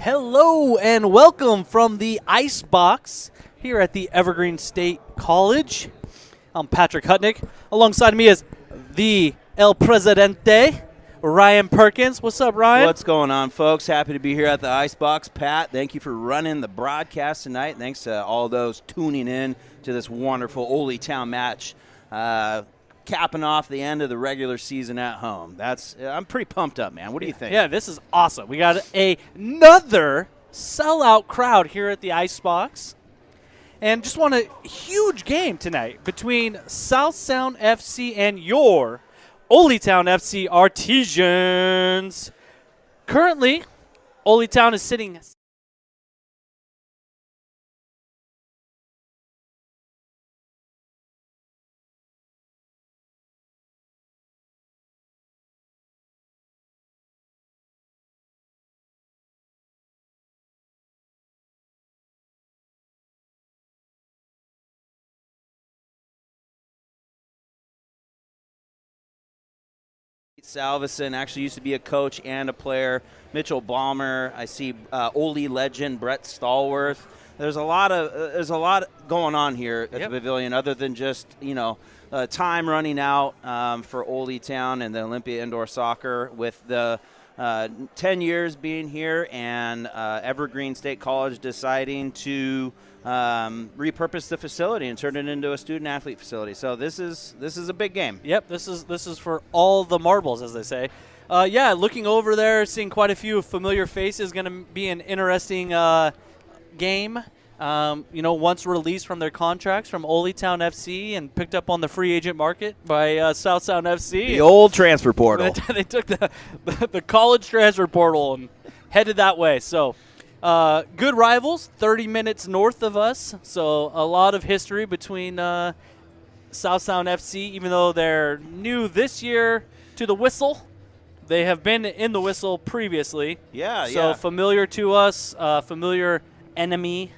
Hello and welcome from the Ice Box here at the Evergreen State College. I'm Patrick Hutnick. Alongside me is the El Presidente, Ryan Perkins. What's up, Ryan? What's going on, folks? Happy to be here at the Ice Box. Pat, thank you for running the broadcast tonight. Thanks to all those tuning in to this wonderful Ole Town match. Capping off the end of the regular season at home. I'm pretty pumped up, man. What do you think? Yeah, this is awesome. We got another sellout crowd here at the Icebox. And just want a huge game tonight between South Sound FC and your Ole Town FC Artesians. Currently, Ole Town is sitting Salveson actually used to be a coach and a player. Mitchell Balmer. I see Ole legend Brett Stallworth. There's a lot going on here at the Pavilion, other than just time running out for Ole Town and the Olympia Indoor Soccer with the 10 years being here and Evergreen State College deciding to repurpose the facility and turn it into a student-athlete facility. So this is a big game. Yep, this is for all the marbles, as they say. Looking over there, seeing quite a few familiar faces. Going to be an interesting game. Once released from their contracts from Ole Town FC and picked up on the free agent market by South Sound FC. The old transfer portal. They took the college transfer portal and headed that way. So good rivals, 30 minutes north of us. So a lot of history between South Sound FC, even though they're new this year to the WISL. They have been in the WISL previously. So familiar to us, familiar enemy,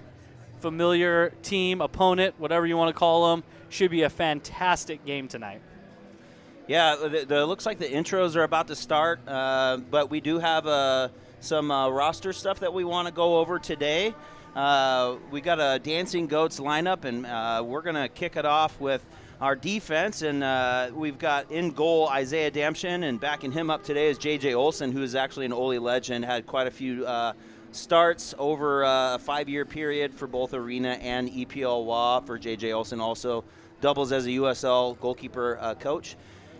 familiar team, opponent, whatever you want to call them. Should be a fantastic game tonight. Yeah, it looks like the intros are about to start, but we do have some roster stuff that we want to go over today. We got a Dancing Goats lineup, and we're going to kick it off with our defense, and we've got in goal Isaiah Damshin, and backing him up today is J.J. Olson, who is actually an Ole legend, had quite a few starts over a 5-year period for both Arena and EPL WA for J.J. Olson, also doubles as a USL goalkeeper coach.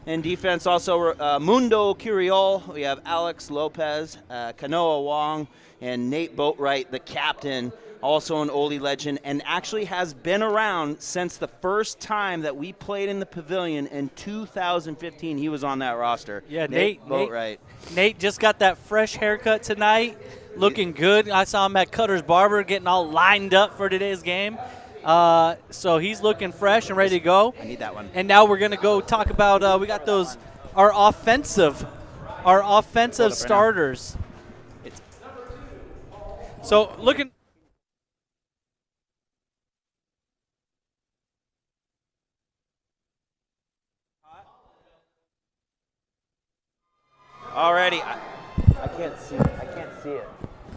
In defense, also Mundo Curiol. We have Alex Lopez, Kanoa Wong, and Nate Boatwright, the captain, also an Ole legend, and actually has been around since the first time that we played in the Pavilion in 2015. He was on that roster. Yeah, Nate Boatwright. Nate just got that fresh haircut tonight, looking good. I saw him at Cutter's Barber getting all lined up for today's game. So he's looking fresh and ready to go. I need that one. And now we're going to go talk about we got our offensive starters. So looking. Already, I can't see it.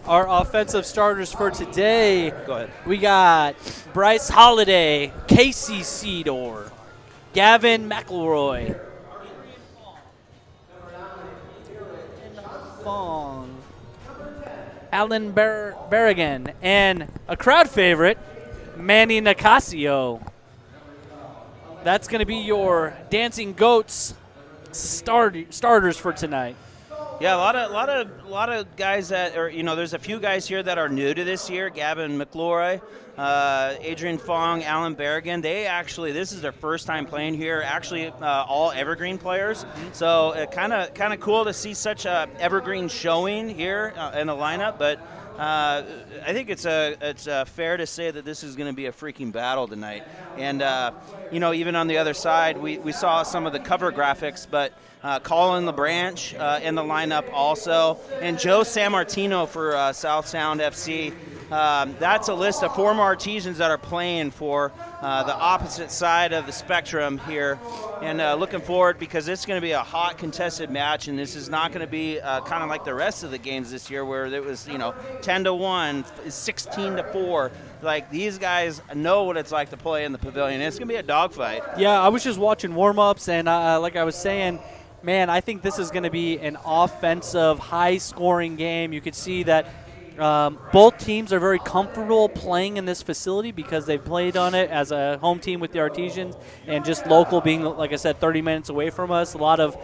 Our offensive starters for today. Go ahead. We got Bryce Holiday, Casey Seedor, Gavin McElroy, Fong, Alan Berrigan, and a crowd favorite, Manny Nicasio. That's going to be your Dancing Goats starters for tonight. Yeah, a lot of guys that are, there's a few guys here that are new to this year. Gavin McElroy, Adrian Fong, Alan Berrigan. This is their first time playing here. Actually, all Evergreen players. So kind of cool to see such a Evergreen showing here in the lineup. But I think it's fair to say that this is going to be a freaking battle tonight. And even on the other side, we saw some of the cover graphics, but Colin LeBranch in the lineup also, and Joe Sammartino for South Sound FC. That's a list of former Artesians that are playing for the opposite side of the spectrum here. And looking forward, because it's going to be a hot contested match, and this is not going to be kind of like the rest of the games this year where it was, 10-1, 16-4. Like, these guys know what it's like to play in the pavilion. It's going to be a dogfight. Yeah, I was just watching warm-ups, and like I was saying, man, I think this is going to be an offensive, high-scoring game. You could see that both teams are very comfortable playing in this facility because they've played on it as a home team with the Artesians, and just local being, like I said, 30 minutes away from us. A lot of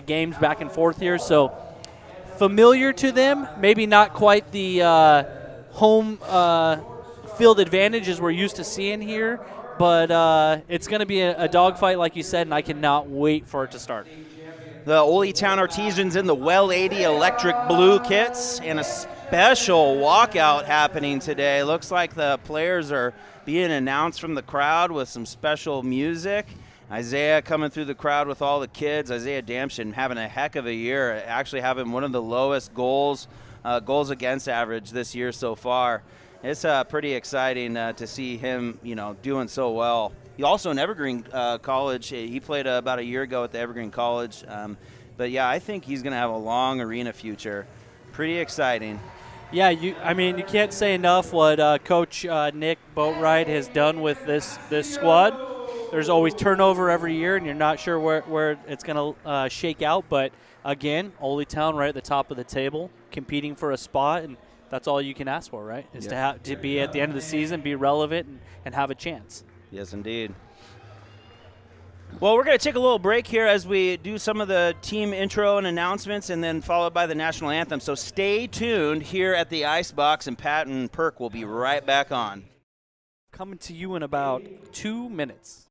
games back and forth here, so familiar to them. Maybe not quite the home field advantages we're used to seeing here, but it's going to be a dogfight, like you said, and I cannot wait for it to start. The Ole Town Artesians in the Well 80 electric blue kits, and a special walkout happening today. Looks like the players are being announced from the crowd with some special music. Isaiah coming through the crowd with all the kids. Isaiah Damshin having a heck of a year, actually having one of the lowest goals against average this year so far. It's pretty exciting to see him, doing so well. He also in Evergreen College. He played about a year ago at the Evergreen College. But, yeah, I think he's going to have a long arena future. Pretty exciting. Yeah, you can't say enough what Coach Nick Boatwright has done with this squad. There's always turnover every year, and you're not sure where it's going to shake out. But, again, Ole Town right at the top of the table, competing for a spot, and that's all you can ask for, right, is to be at the end of the season, be relevant, and have a chance. Yes, indeed. Well, we're going to take a little break here as we do some of the team intro and announcements, and then followed by the national anthem. So stay tuned here at the Icebox, and Pat and Perk will be right back on. Coming to you in about 2 minutes.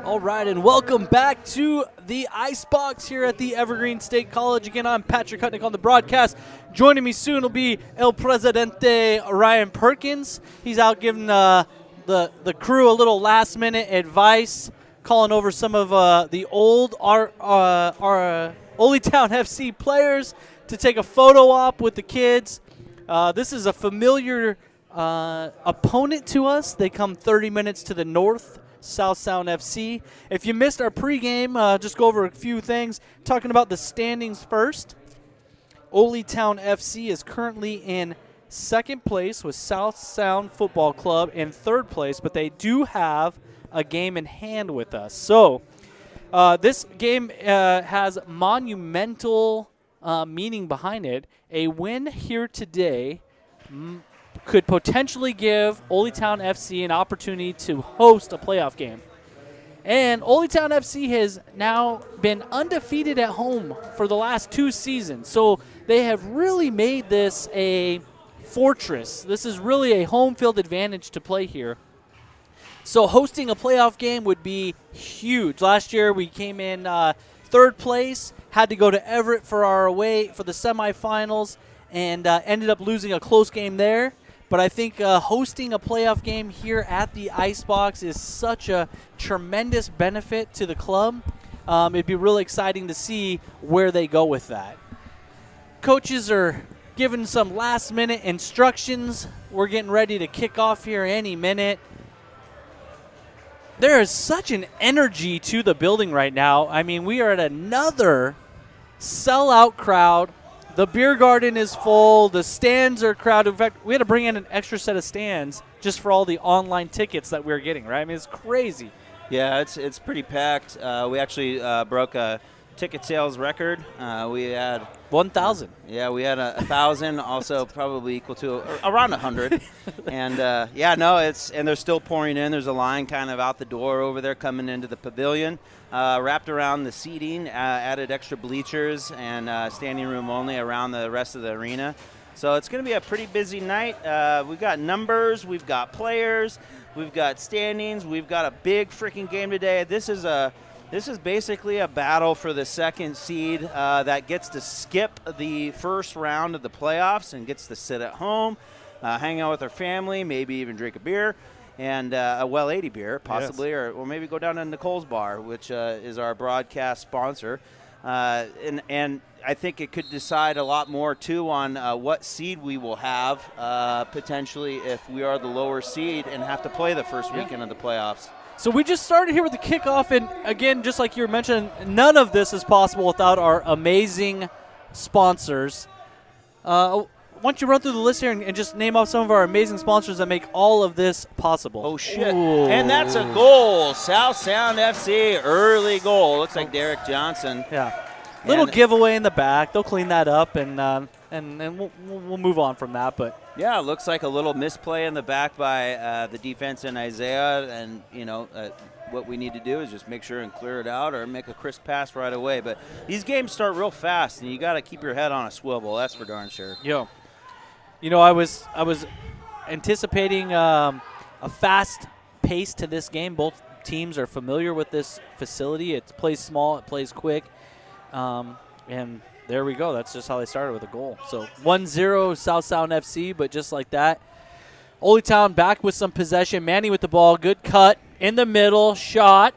All right, and welcome back to the Icebox here at the Evergreen State College. Again, I'm Patrick Hutnick on the broadcast. Joining me soon will be El Presidente Ryan Perkins. He's out giving the crew a little last-minute advice, calling over some of the old our Old Town FC players to take a photo op with the kids. This is a familiar opponent to us. They come 30 minutes to the north. South Sound FC. If you missed our pregame, just go over a few things. Talking about the standings first. Old Town FC is currently in second place with South Sound Football Club in third place, but they do have a game in hand with us. So this game has monumental meaning behind it. A win here today could potentially give Old Town FC an opportunity to host a playoff game. And Old Town FC has now been undefeated at home for the last 2 seasons. So they have really made this a fortress. This is really a home field advantage to play here. So hosting a playoff game would be huge. Last year we came in third place, had to go to Everett for the semifinals, and ended up losing a close game there. But I think hosting a playoff game here at the Icebox is such a tremendous benefit to the club. It'd be really exciting to see where they go with that. Coaches are giving some last-minute instructions. We're getting ready to kick off here any minute. There is such an energy to the building right now. I mean, we are at another sellout crowd. The beer garden is full. The stands are crowded. In fact, we had to bring in an extra set of stands just for all the online tickets that we were getting, right? I mean, it's crazy. Yeah, it's pretty packed. We actually broke a ticket sales record. We had 1,000. Yeah, we had 1,000, also probably equal to around 100. And and they're still pouring in. There's a line kind of out the door over there coming into the pavilion. Wrapped around the seating, added extra bleachers and standing room only around the rest of the arena. So it's going to be a pretty busy night. We've got numbers, we've got players, we've got standings, we've got a big freaking game today. This is basically a battle for the second seed that gets to skip the first round of the playoffs and gets to sit at home, hang out with their family, maybe even drink a beer. And a Well 80 beer, possibly, yes. or maybe go down to Nicole's Bar, which is our broadcast sponsor. And I think it could decide a lot more, too, on what seed we will have, potentially, if we are the lower seed and have to play the first weekend of the playoffs. So we just started here with the kickoff, and, again, just like you were mentioning, none of this is possible without our amazing sponsors. Why don't you run through the list here and just name off some of our amazing sponsors that make all of this possible? Oh, shit. Ooh. And that's a goal. South Sound FC, early goal. Looks like Derek Johnson. Yeah. Little giveaway in the back. They'll clean that up, and we'll move on from that. But yeah, it looks like a little misplay in the back by the defense in Isaiah, and, what we need to do is just make sure and clear it out or make a crisp pass right away. But these games start real fast, and you got to keep your head on a swivel. That's for darn sure. Yeah. I was anticipating a fast pace to this game. Both teams are familiar with this facility. It plays small. It plays quick. And there we go. That's just how they started with a goal. So 1-0 South Sound FC, but just like that. Old Town back with some possession. Manny with the ball. Good cut in the middle. Shot.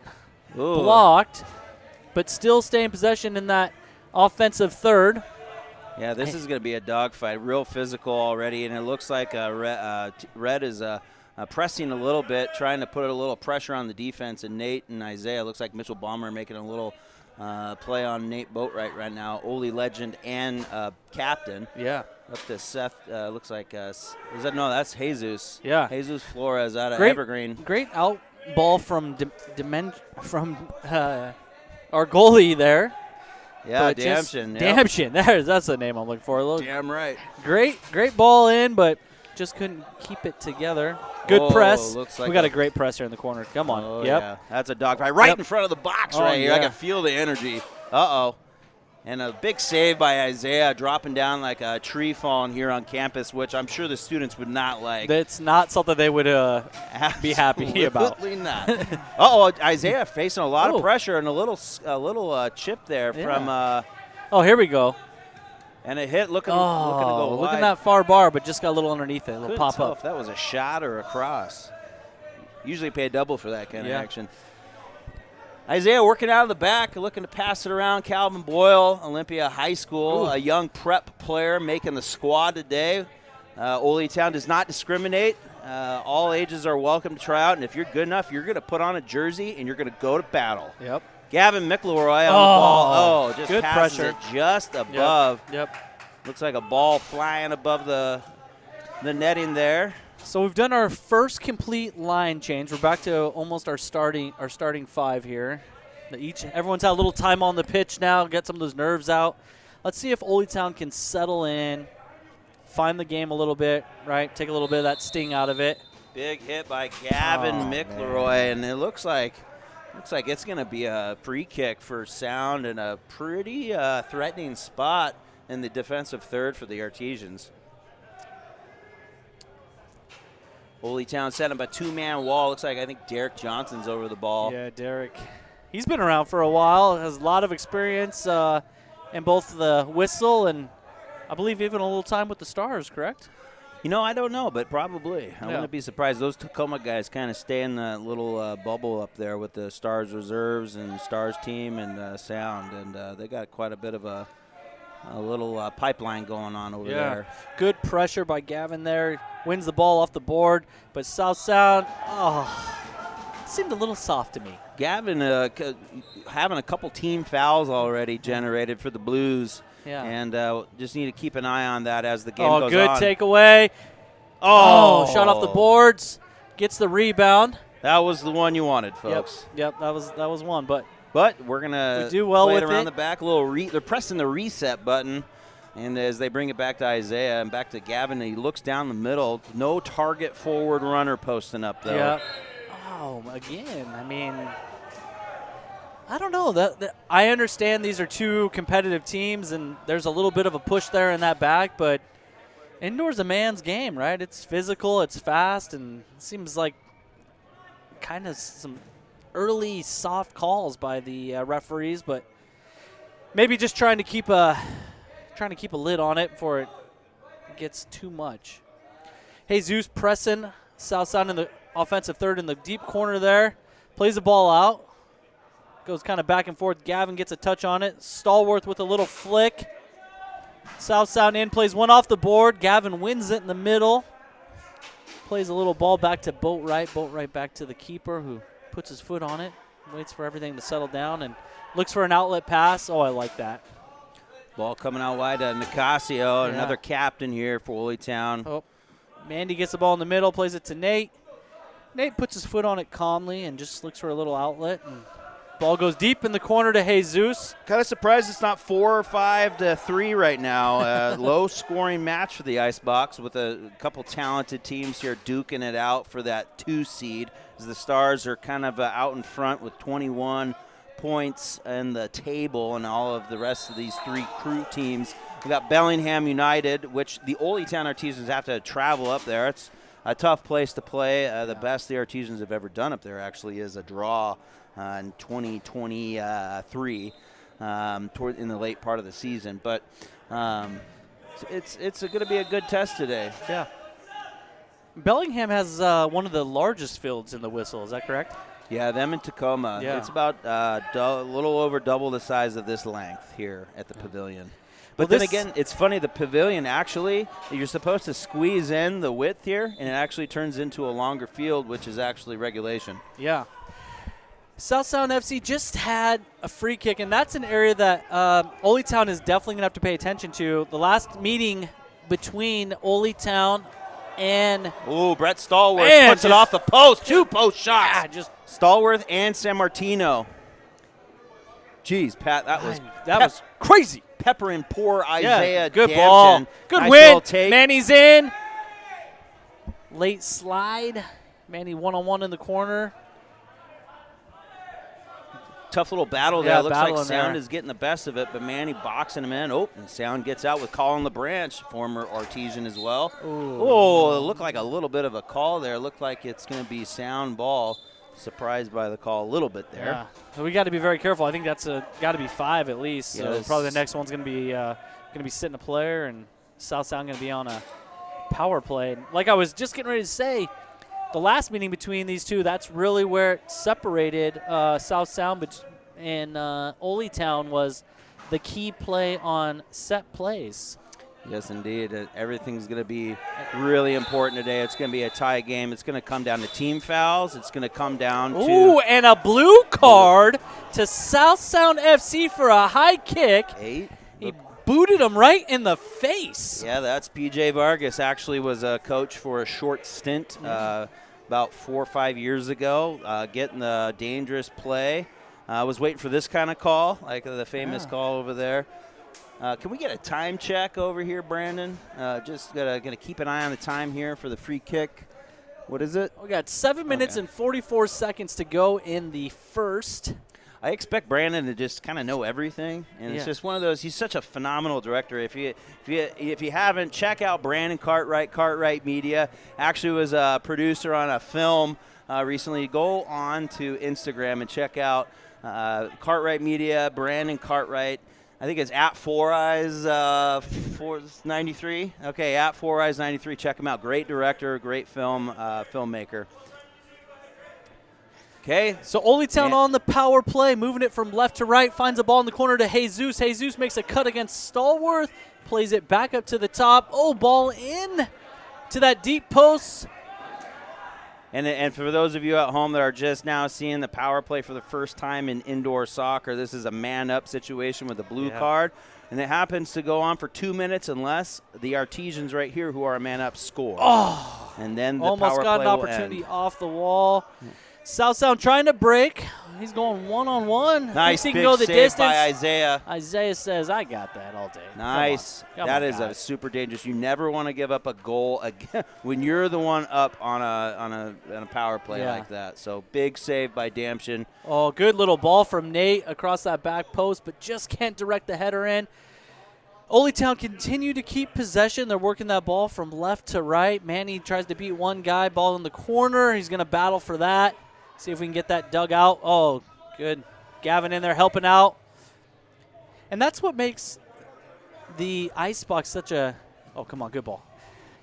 Ooh. Blocked. But still stay in possession in that offensive third. Yeah, this is going to be a dogfight, real physical already, and it looks like Red is pressing a little bit, trying to put a little pressure on the defense, and Nate and Isaiah, looks like Mitchell Balmer making a little play on Nate Boatwright right now, Ole legend and captain. Yeah. Up to Seth, looks like, that's Jesus. Yeah. Jesus Flores out of Evergreen. Great out ball from our goalie there. Yeah, Damshin. Damshin. That's the name I'm looking for. Damn right. Great ball in, but just couldn't keep it together. Good press. Like we got a great press here in the corner. Come on. Yep. Yeah. That's a dogfight right in front of the box right here. Yeah. I can feel the energy. Uh-oh. And a big save by Isaiah, dropping down like a tree falling here on campus, which I'm sure the students would not like. That's not something they would be happy about. Absolutely not. Uh-oh, Isaiah facing a lot of pressure and a little chip there from oh, here we go. and a hit looking to go wide. Looking that far bar, but just got a little underneath it, a little pop up. If that was a shot or a cross. Usually pay a double for that kind of action. Isaiah working out of the back, looking to pass it around. Calvin Boyle, Olympia High School, a young prep player making the squad today. Ole Town does not discriminate. All ages are welcome to try out, and if you're good enough, you're going to put on a jersey and you're going to go to battle. Yep. Gavin McElroy on the ball. Oh, just good passes pressure. it just above. Yep. Looks like a ball flying above the netting there. So we've done our first complete line change. We're back to almost our starting five here. Everyone's had a little time on the pitch now, get some of those nerves out. Let's see if Ole Town can settle in, find the game a little bit, right? Take a little bit of that sting out of it. Big hit by Gavin McElroy, and it looks like it's going to be a free kick for Sound and a pretty threatening spot in the defensive third for the Artesians. Ole Town set up a two-man wall. Looks like I think Derek Johnson's over the ball. Yeah, Derek. He's been around for a while, has a lot of experience in both the WISL and I believe even a little time with the Stars, correct? You know, I don't know, but probably. I wouldn't be surprised. Those Tacoma guys kind of stay in the little bubble up there with the Stars reserves and Stars team and Sound, and they got quite a bit of a little pipeline going on over there. Good pressure by Gavin there. Wins the ball off the board, but South Sound, seemed a little soft to me. Gavin having a couple team fouls already generated for the Blues. Yeah. And just need to keep an eye on that as the game goes on. Good takeaway. Shot off the boards. Gets the rebound. That was the one you wanted, folks. Yep, that was one. But we're going to do well play with it around the back. They're pressing the reset button. And as they bring it back to Isaiah and back to Gavin, he looks down the middle. No target forward runner posting up, though. Yeah. Oh, again, I mean, I don't know. I understand these are two competitive teams, and there's a little bit of a push there in that back, but indoor's a man's game, right? It's physical, it's fast, and it seems like kind of some early soft calls by the referees, but maybe just trying to keep a lid on it before it gets too much. Jesus pressing South Sound in the offensive third in the deep corner there. Plays the ball out. Goes kind of back and forth. Gavin gets a touch on it. Stallworth with a little flick. South Sound in, plays one off the board. Gavin wins it in the middle. Plays a little ball back to Boatwright. Boatwright back to the keeper who puts his foot on it. Waits for everything to settle down and looks for an outlet pass. Oh, I like that. Ball coming out wide to Nicasio, another captain here for Ole Town. Oh, Mandy gets the ball in the middle, plays it to Nate. Nate puts his foot on it calmly and just looks for a little outlet. And ball goes deep in the corner to Jesus. Kind of surprised it's not 4 or 5 to 3 right now. Low-scoring match for the Icebox with a couple talented teams here duking it out for that 2 seed. As the Stars are kind of out in front with 21 points in the table, and all of the rest of these 3 crew teams. We got Bellingham United, which the Ole Town Artesians have to travel up there. It's a tough place to play. The best the Artesians have ever done up there actually is a draw in 2023 in the late part of the season. But it's going to be a good test today. Yeah. Bellingham has one of the largest fields in the WISL. Is that correct? Yeah, them in Tacoma. Yeah. It's about a little over double the size of this length here at the pavilion. But then again, it's funny, the pavilion actually, you're supposed to squeeze in the width here, and it actually turns into a longer field, which is actually regulation. Yeah. South Sound FC just had a free kick, and that's an area that Ole Town is definitely going to have to pay attention to. The last meeting between Ole Town and Brett Stallworth puts it off the post. 2 post shots. Yeah, just Stallworth and San Martino. Jeez, Pat, that was crazy. Pepper and poor Isaiah. Good Dampton. ball. Good nice win. Manny's in. Late slide. Manny one-on-one in the corner. tough little battle there. Yeah, It looks like battle in Sound there. is getting the best of it, but Manny boxing him in. Oh, and Sound gets out with Colin LeBranch, former Artesian as well. Ooh. Oh, it looked like a little bit of a call there. It looked like it's going to be Sound ball. Surprised by the call a little bit there. Yeah, so we got to be very careful. I think that's got to be 5 at least. So Yes. probably the next one's going to be sitting a player, and South Sound going to be on a power play. And like I was just getting ready to say, the last meeting between these two, that's really where it separated South Sound and Ole Town was the key play on set plays. Yes, indeed. Everything's going to be really important today. It's going to be a tie game. It's going to come down to team fouls. It's going to come down to... Ooh, and a blue card to South Sound FC for a high kick. 8. He booted him right in the face. Yeah, that's PJ Vargas. Actually was a coach for a short stint about 4 or 5 years ago, getting the dangerous play. I was waiting for this kind of call, like the famous call over there. Can we get a time check over here, Brandon? Just gonna keep an eye on the time here for the free kick. What is it? We got 7 minutes and 44 seconds to go in the first. I expect Brandon to just kind of know everything, and it's just one of those. He's such a phenomenal director. If you haven't, check out Brandon Cartwright Media. Actually, was a producer on a film recently. Go on to Instagram and check out Cartwright Media, Brandon Cartwright. I think it's at 4eyes 93. Okay, at 4eyes 93. Check him out. Great director, great filmmaker. Okay. So Ole Town on the power play, moving it from left to right, finds a ball in the corner to Jesus. Jesus makes a cut against Stallworth, plays it back up to the top. Oh, ball in to that deep post. And for those of you at home that are just now seeing the power play for the first time in indoor soccer, this is a man-up situation with a blue card. And it happens to go on for 2 minutes unless the Artesians right here, who are a man-up, score. Oh, and then the almost power got play an will opportunity end. off the wall. South Sound trying to break. He's going one-on-one. Nice he big can go the save distance. by Isaiah. Isaiah says, I got that all day. Nice. That is a super dangerous. You never want to give up a goal again when you're the one up on a power play like that. So big save by Damshin. Oh, good little ball from Nate across that back post, but just can't direct the header in. Ole Town continue to keep possession. They're working that ball from left to right. Manny tries to beat one guy, ball in the corner. He's going to battle for that. See if we can get that dug out. Oh, good. Gavin in there helping out. And that's what makes the Icebox such a, oh, come on, good ball,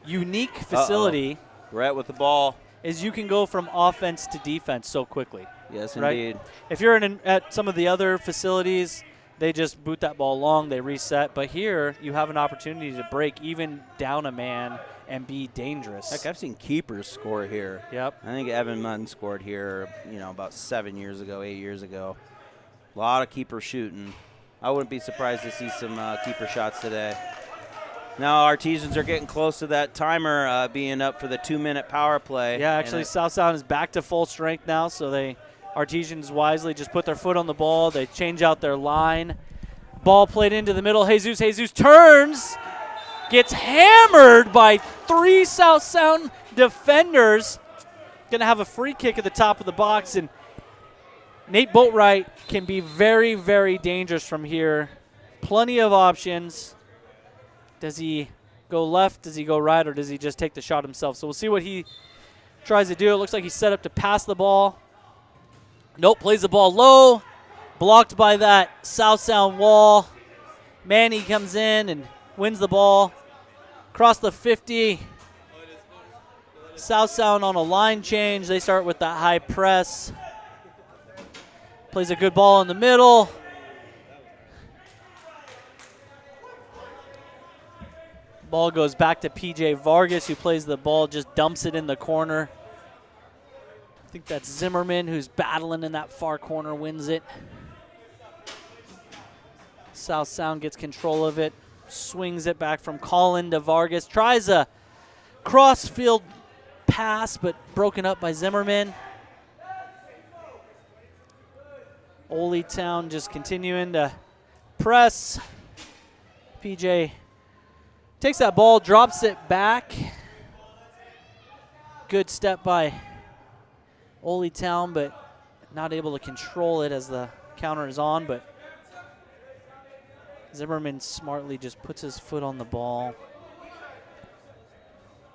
unique facility. Brett with the ball. Is you can go from offense to defense so quickly. Yes, right? indeed. If you're at some of the other facilities, they just boot that ball long, they reset. But here, you have an opportunity to break even down a man and be dangerous. Heck, I've seen keepers score here. Yep. I think Evan Munn scored here, about 7 years ago, 8 years ago. A lot of keeper shooting. I wouldn't be surprised to see some keeper shots today. Now Artesians are getting close to that timer being up for the 2-minute power play. Yeah, actually, South Sound is back to full strength now, so Artesians wisely just put their foot on the ball. They change out their line. Ball played into the middle. Jesus turns, gets hammered by 3 South Sound defenders. Going to have a free kick at the top of the box, and Nate Boatwright can be very, very dangerous from here. Plenty of options. Does he go left, does he go right, or does he just take the shot himself? So we'll see what he tries to do. It looks like he's set up to pass the ball. Nope, plays the ball low. Blocked by that South Sound wall. Manny comes in and wins the ball. Across the 50. South Sound on a line change. They start with that high press. Plays a good ball in the middle. Ball goes back to PJ Vargas, who plays the ball, just dumps it in the corner. I think that's Zimmerman, who's battling in that far corner, wins it. South Sound gets control of it, swings it back from Colin to Vargas, tries a cross-field pass, but broken up by Zimmerman. Ole Town just continuing to press. PJ takes that ball, drops it back. Good step by Ole Town, but not able to control it as the counter is on, but Zimmerman smartly just puts his foot on the ball.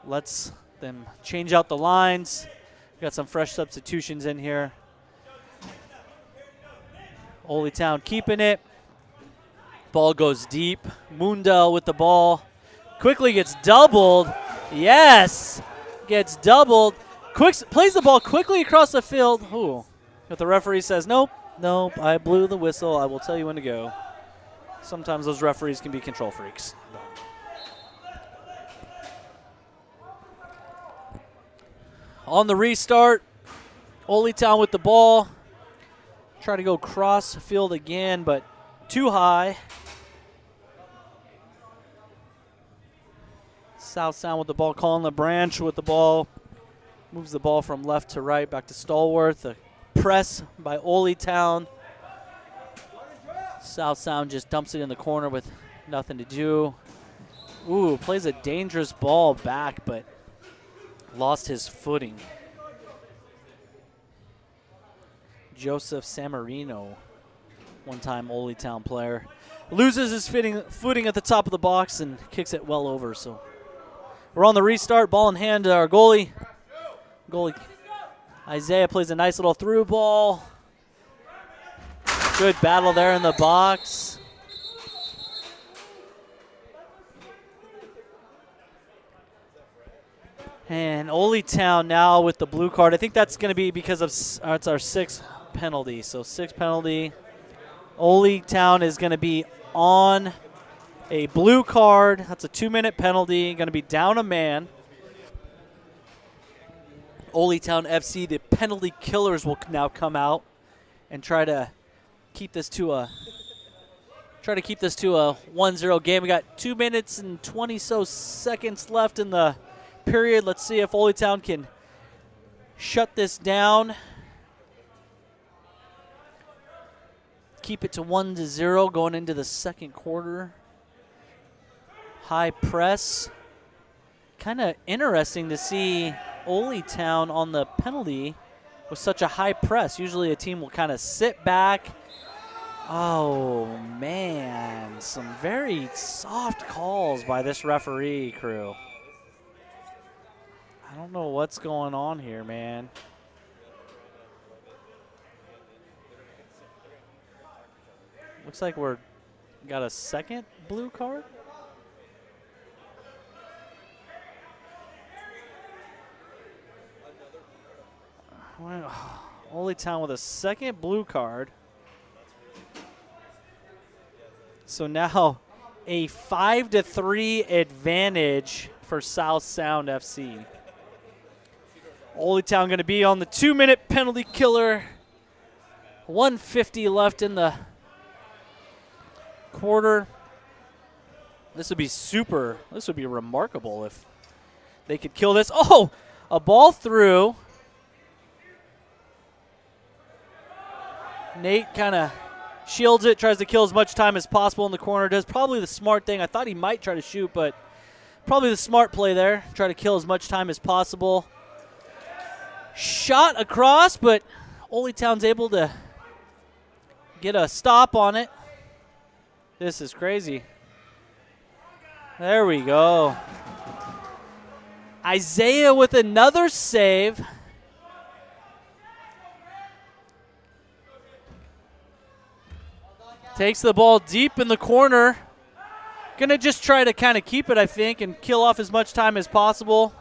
Lets them change out the lines. Got some fresh substitutions in here. Ole Town keeping it. Ball goes deep. Mundell with the ball. Quickly gets doubled. Yes! Gets doubled. Plays the ball quickly across the field. Ooh. But the referee says, nope, I blew the whistle. I will tell you when to go. Sometimes those referees can be control freaks. On the restart, Ole Town with the ball. Try to go cross field again, but too high. South Sound with the ball. Colin LeBranch with the ball. Moves the ball from left to right back to Stallworth. A press by Ole Town. South Sound just dumps it in the corner with nothing to do. Ooh, plays a dangerous ball back, but lost his footing. Joseph Samarino, one-time Ole Town player, loses his footing at the top of the box and kicks it well over. So we're on the restart. Ball in hand to our goalie. Isaiah plays a nice little through ball. Good battle there in the box. And Ole Town now with the blue card. I think that's going to be because of it's our sixth penalty. So sixth penalty. Ole Town is going to be on a blue card. That's a 2-minute penalty. Going to be down a man. Ole Town FC, the penalty killers, will now come out and try to keep this to a 1-0 game. We got 2 minutes and 20 so seconds left in the period. Let's see if Ole Town can shut this down. Keep it to 1-0 going into the second quarter. High press. Kind of interesting to see Ole Town on the penalty with such a high press. Usually a team will kind of sit back. Oh, man. Some very soft calls by this referee crew. I don't know what's going on here, man. Looks like we're got a second blue card. Well, Ole Town with a second blue card. So now a 5-3 advantage for South Sound FC. Ole Town going to be on the 2-minute penalty killer. 1:50 left in the quarter. This would be remarkable if they could kill this. Oh, a ball through. Nate kind of shields it, tries to kill as much time as possible in the corner. Does probably the smart thing. I thought he might try to shoot, but probably the smart play there. Try to kill as much time as possible. Shot across, but Ole Town's able to get a stop on it. This is crazy. There we go. Isaiah with another save. Takes the ball deep in the corner. Gonna just try to kind of keep it, I think, and kill off as much time as possible.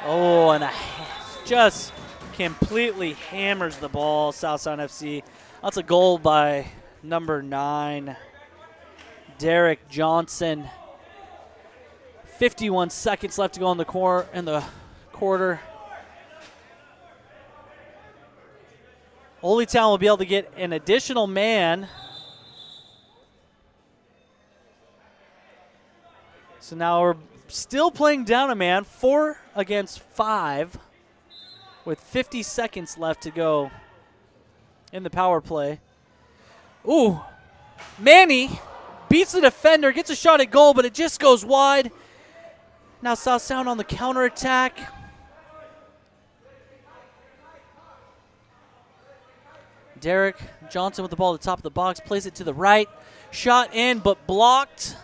Oh, and just completely hammers the ball, South Sound FC. That's a goal by number 9, Derek Johnson. 51 seconds left to go in the quarter. Ole Town will be able to get an additional man. So now we're still playing down a man, 4 against 5, with 50 seconds left to go in the power play. Ooh, Manny beats the defender, gets a shot at goal, but it just goes wide. Now South Sound on the counterattack. Derek Johnson with the ball at the top of the box, plays it to the right. Shot in, but blocked.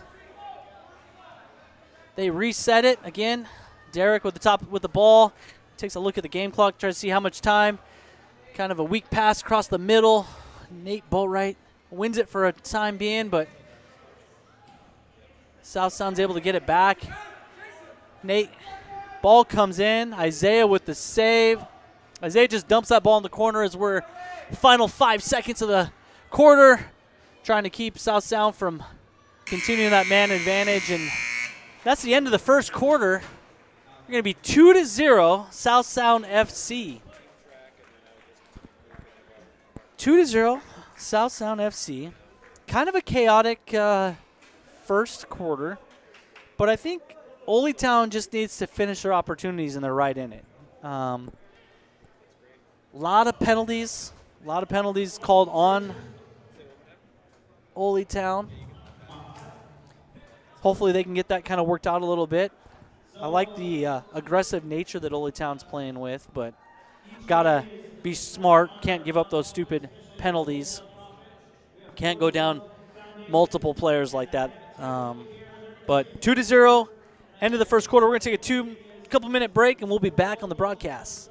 They reset it again. Derek with the ball, takes a look at the game clock, tries to see how much time. Kind of a weak pass across the middle. Nate Boatwright wins it for a time being, but South Sound's able to get it back. Nate, ball comes in. Isaiah with the save. Isaiah just dumps that ball in the corner as we're final 5 seconds of the quarter, trying to keep South Sound from continuing that man advantage. And that's the end of the first quarter. We're going to be 2-0 South Sound FC. 2-0 South Sound FC. Kind of a chaotic first quarter, but I think Ole Town just needs to finish their opportunities and they're right in it. Lot of penalties called on Ole Town. Hopefully they can get that kind of worked out a little bit. I like the aggressive nature that Ole Town's playing with, but gotta be smart. Can't give up those stupid penalties. Can't go down multiple players like that. But 2-0, end of the first quarter. We're going to take a couple minute break, and we'll be back on the broadcast.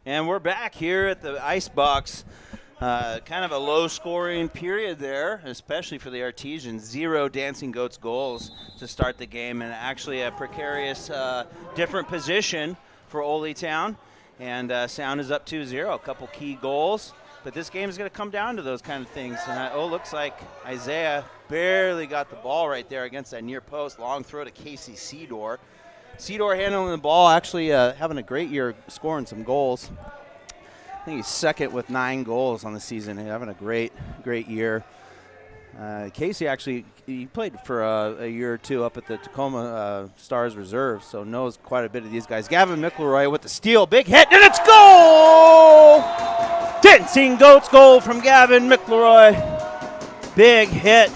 And we're back here at the Ice Box. Kind of a low-scoring period there, especially for the Artesians. 0 Dancing Goats goals to start the game, and actually a precarious different position for Ole Town. And Sound is up 2-0, a couple key goals. But this game is going to come down to those kind of things. And looks like Isaiah barely got the ball right there against that near post. Long throw to Casey Seedor. Seedor handling the ball, actually having a great year, scoring some goals. I think he's second with 9 goals on the season, having a great year. Casey actually, he played for a year or two up at the Tacoma Stars Reserve, so knows quite a bit of these guys. Gavin McElroy with the steal, big hit, and it's goal! Dancing Goats goal from Gavin McElroy. Big hit.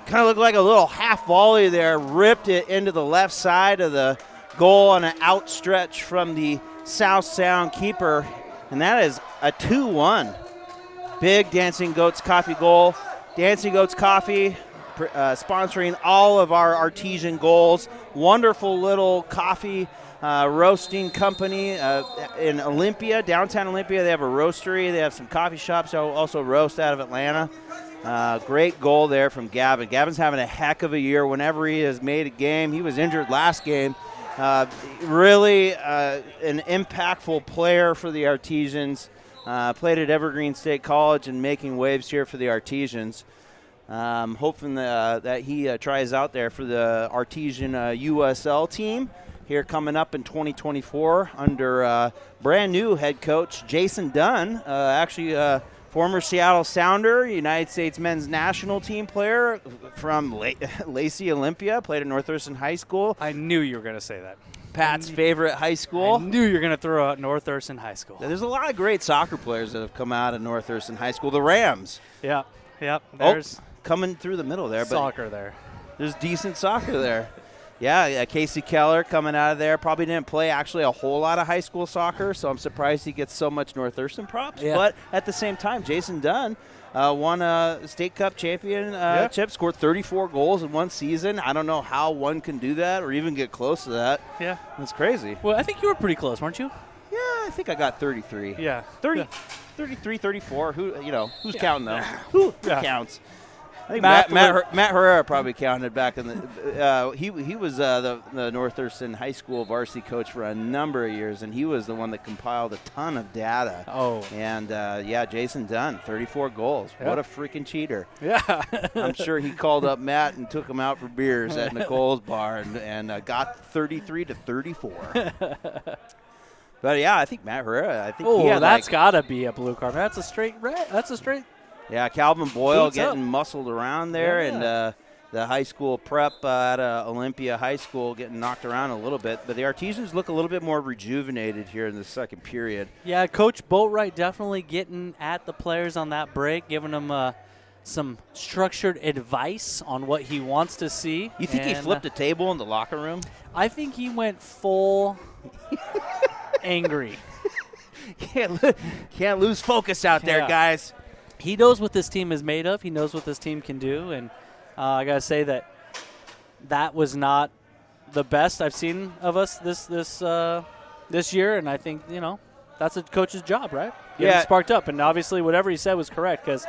Kind of looked like a little half volley there, ripped it into the left side of the goal on an outstretch from the South Sound keeper, and that is a 2-1. Big Dancing Goats Coffee goal. Dancing Goats Coffee sponsoring all of our Artesian goals. Wonderful little coffee roasting company in Olympia, downtown Olympia. They have a roastery. They have some coffee shops. Also roast out of Atlanta. Great goal there from Gavin. Gavin's having a heck of a year whenever he has made a game. He was injured last game. Really an impactful player for the Artesians. Played at Evergreen State College and making waves here for the Artesians. Hoping that he tries out there for the Artesian USL team here coming up in 2024 under brand new head coach Jason Dunn, former Seattle Sounder, United States men's national team player from Lacey Olympia, played at North Thurston High School. I knew you were going to say that. Pat's favorite high school. I knew you were going to throw out North Thurston High School. There's a lot of great soccer players that have come out of North Thurston High School. The Rams. Yeah. There's coming through the middle there. Soccer there. There's decent soccer there. Yeah, Casey Keller coming out of there. Probably didn't play actually a whole lot of high school soccer, so I'm surprised he gets so much North Thurston props. Yeah. But at the same time, Jason Dunn won a state cup championship, scored 34 goals in one season. I don't know how one can do that or even get close to that. Yeah. That's crazy. Well, I think you were pretty close, weren't you? Yeah, I think I got 33. Yeah. 33, 34. Who's counting though? Who counts? I think Matt Herrera probably counted back in the. He was the North Thurston High School varsity coach for a number of years, and he was the one that compiled a ton of data. Oh. And Jason Dunn, 34 goals. Yeah. What a freaking cheater! Yeah. I'm sure he called up Matt and took him out for beers at Nicole's bar and got 33 to 34. But yeah, I think Matt Herrera. That's gotta be a blue card. That's a straight red. Yeah, Calvin Boyle Boots getting up. muscled around there, and the high school prep at Olympia High School getting knocked around a little bit. But the Artesians look a little bit more rejuvenated here in the second period. Yeah, Coach Boatwright definitely getting at the players on that break, giving them some structured advice on what he wants to see. You think he flipped a table in the locker room? I think he went full angry. Can't lose focus out there, guys. He knows what this team is made of. He knows what this team can do, and I gotta say that was not the best I've seen of us this year, and I think that's a coach's job, right? Get him sparked up, and obviously whatever he said was correct because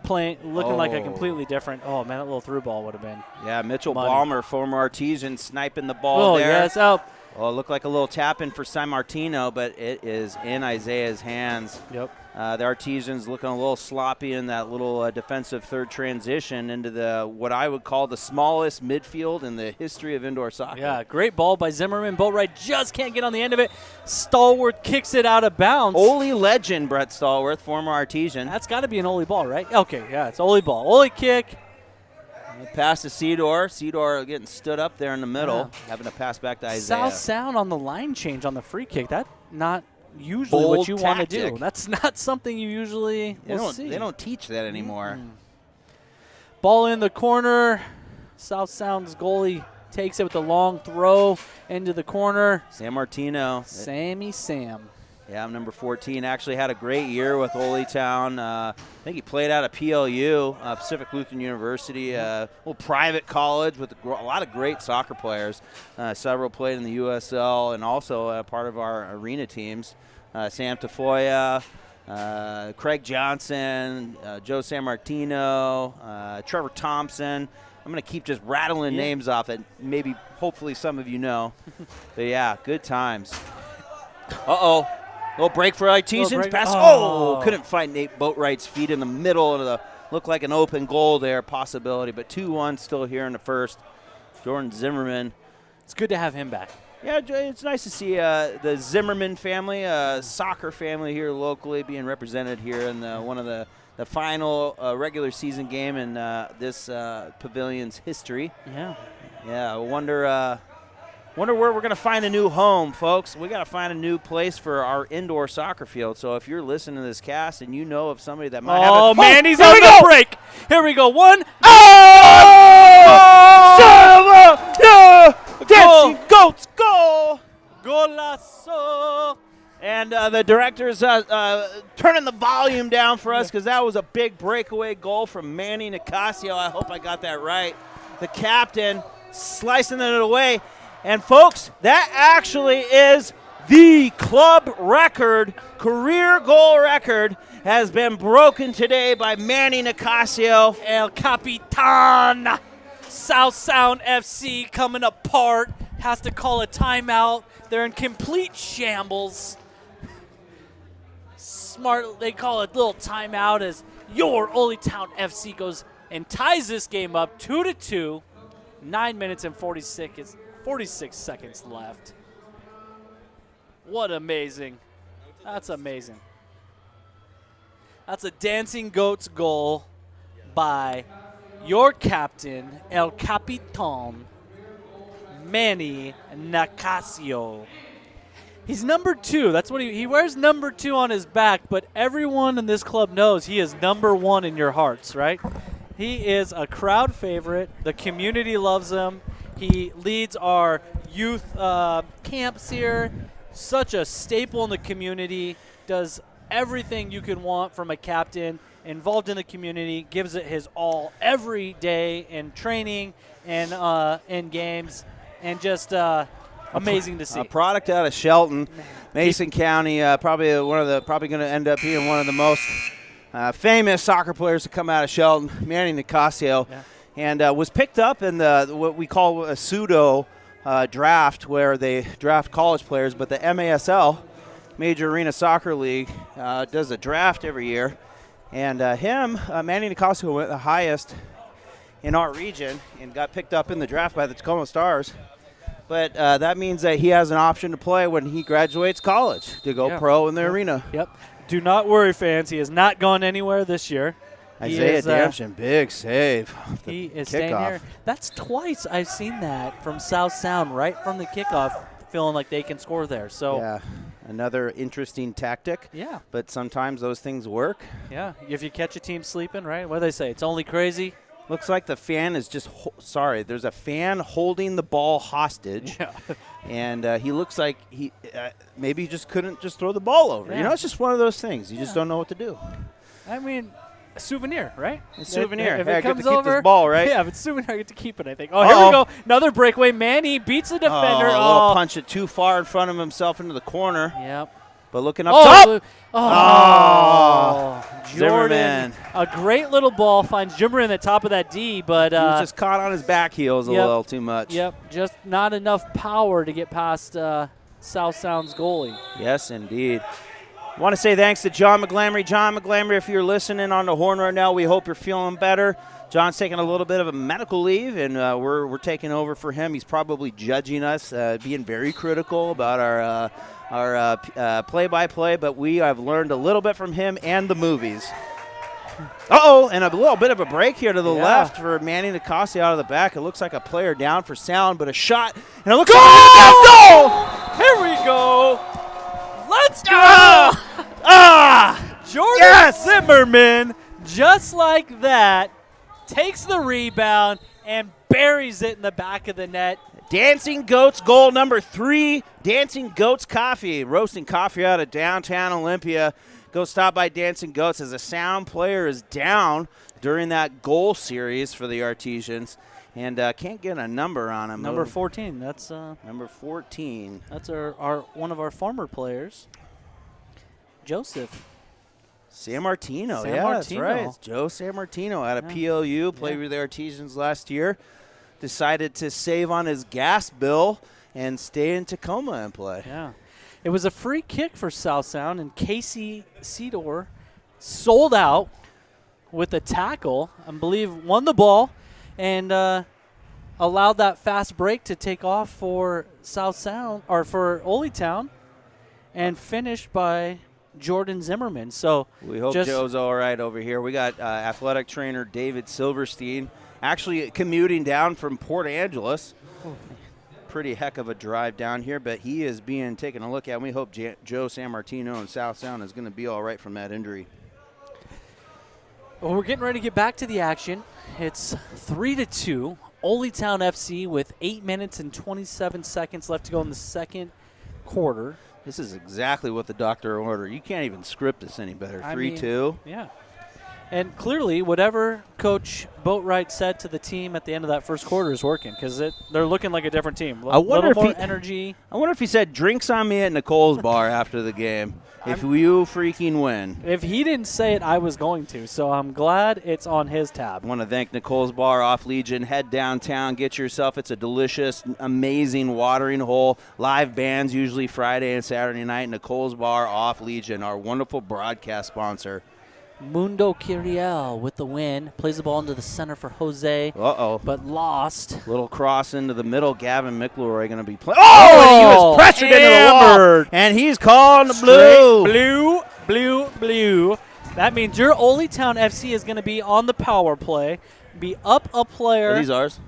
looking like a completely different. Oh man, that little through ball would have been. Yeah, Mitchell money. Balmer, former Artesian, sniping the ball there. Oh yeah, it's out. Well, it looked like a little tap in for San Martino, but it is in Isaiah's hands. Yep. The Artesians looking a little sloppy in that little defensive third transition into what I would call the smallest midfield in the history of indoor soccer. Yeah, great ball by Zimmerman. Boatwright just can't get on the end of it. Stallworth kicks it out of bounds. Ole legend, Brett Stallworth, former Artesian. That's got to be an Ole ball, right? Okay, yeah, it's Ole ball. Ole kick. Pass to Cedar. Cedar getting stood up there in the middle, having to pass back to Isaiah. South Sound on the line change on the free kick. That's not usually Bold what you want to tactic. do. That's not something you usually will see. They don't teach that anymore. Ball in the corner. South Sound's goalie takes it with a long throw into the corner. San Martino. Sammy Sam. Yeah, I'm number 14. Actually had a great year with Ole Town. I think he played out of PLU, Pacific Lutheran University, a little private college with a lot of great soccer players. Several played in the USL and also part of our arena teams. Sam Tafoya, Craig Johnson, Joe San Martino, Trevor Thompson. I'm going to keep just rattling names off that maybe hopefully some of you know. But, yeah, good times. Uh-oh. Little break for Artesians. Pass. Oh, couldn't find Nate Boatwright's feet in the middle of the looked like an open goal there, possibility. But 2-1 still here in the first. Jordan Zimmerman. It's good to have him back. Yeah, it's nice to see the Zimmerman family, soccer family here locally, being represented here in one of the final regular season game in this pavilion's history. Yeah. Yeah, I wonder where we're going to find a new home, folks. We got to find a new place for our indoor soccer field. So if you're listening to this cast and you know of somebody that might have Oh, a man, he's on the break. Here we go. One. Dancing Goats, goal! Golazo. And the director's turning the volume down for us because that was a big breakaway goal from Manny Nicasio. I hope I got that right. The captain slicing it away. And folks, that actually is the club record, career goal record, has been broken today by Manny Nicasio. El Capitan. South Sound FC coming apart. Has to call a timeout. They're in complete shambles. Smart, they call it a little timeout as your Old Town FC goes and ties this game up 2-2. 9 minutes and 46 seconds left. What amazing. That's amazing. That's a Dancing Goats goal by your captain, El Capitan, Manny Nicasio. He's number 2. That's what he wears number 2 on his back, but everyone in this club knows he is number 1 in your hearts, right? He is a crowd favorite. The community loves him. He leads our youth camps here. Such a staple in the community. Does everything you could want from a captain. Involved in the community. Gives it his all every day in training and in games. And just amazing to see. A product out of Shelton, Mason County. Probably going to end up being one of the most famous soccer players to come out of Shelton, Manny Nicasio. Yeah. And was picked up in what we call a pseudo draft, where they draft college players, but the MASL, Major Arena Soccer League, does a draft every year. And Manny Nicasio went the highest in our region and got picked up in the draft by the Tacoma Stars. But that means that he has an option to play when he graduates college to go pro in the arena. Yep. Do not worry, fans. He has not gone anywhere this year. Isaiah Damson, big save. He is staying here. That's twice I've seen that from South Sound, right from the kickoff, feeling like they can score there. So yeah, another interesting tactic. Yeah. But sometimes those things work. Yeah. If you catch a team sleeping, right? What do they say? It's only crazy. Looks like the fan is just there's a fan holding the ball hostage. Yeah. And he looks like he maybe just couldn't just throw the ball over. Yeah. It's just one of those things. You just don't know what to do. I mean, a souvenir, right? A souvenir. If I it get comes to keep over, this ball, right? Yeah, if it's souvenir, I get to keep it, I think. Oh, here we go. Another breakaway. Manny beats the defender. A little punch it too far in front of himself into the corner. Yep. But looking up top. Jordan. Zimmerman. A great little ball finds Zimmerman at the top of that D, but he was just caught on his back heels a little too much. Yep, just not enough power to get past South Sound's goalie. Yes, indeed. I want to say thanks to John McGlamry. John McGlamry, if you're listening on the horn right now, we hope you're feeling better. John's taking a little bit of a medical leave, and we're taking over for him. He's probably judging us, being very critical about our play-by-play, but we have learned a little bit from him and the movies. And a little bit of a break here to the left for Manny Nicasio out of the back. It looks like a player down for Sound, but a shot, and it looks like a goal! Here we go! Let's go! Jordan Zimmerman, just like that, takes the rebound and buries it in the back of the net. Dancing Goats goal number 3. Dancing Goats Coffee, roasting coffee out of downtown Olympia. Go stop by Dancing Goats as a Sound player is down during that goal series for the Artesians. And can't get a number on him. Number 14. That's number 14. That's our one of our former players, Joseph. Sammartino. That's right. It's Joe Sammartino out of PLU. Played with the Artesians last year. Decided to save on his gas bill and stay in Tacoma and play. Yeah. It was a free kick for South Sound, and Casey Cedor sold out with a tackle. I believe won the ball and allowed that fast break to take off for South Sound or for Old Town, and finished by Jordan Zimmerman. So we hope Joe's all right over here. We got athletic trainer David Silverstein actually commuting down from Port Angeles. Pretty heck of a drive down here, but he is being taken a look at. We hope Joe Sammartino and South Sound is going to be all right from that injury. Well, we're getting ready to get back to the action. It's 3-2. Old Town FC with 8 minutes and 27 seconds left to go in the second quarter. This is exactly what the doctor ordered. You can't even script this any better. 3-2. Yeah. And clearly, whatever Coach Boatwright said to the team at the end of that first quarter is working because they're looking like a different team. I wonder little if more energy. I wonder if he said drinks on me at Nicole's bar after the game. If you freaking win. If he didn't say it, I was going to. So I'm glad it's on his tab. I want to thank Nicole's Bar off Legion. Head downtown, get yourself. It's a delicious, amazing watering hole. Live bands usually Friday and Saturday night. Nicole's Bar off Legion, our wonderful broadcast sponsor. Mundo Kiriel with the win. Plays the ball into the center for Jose. Uh-oh. But lost. Little cross into the middle. Gavin McElroy going to be playing. Oh, and he was pressured into the wall. And he's calling the blue. Blue. That means your Ole Town FC is going to be on the power play. Be up a player. Are these ours?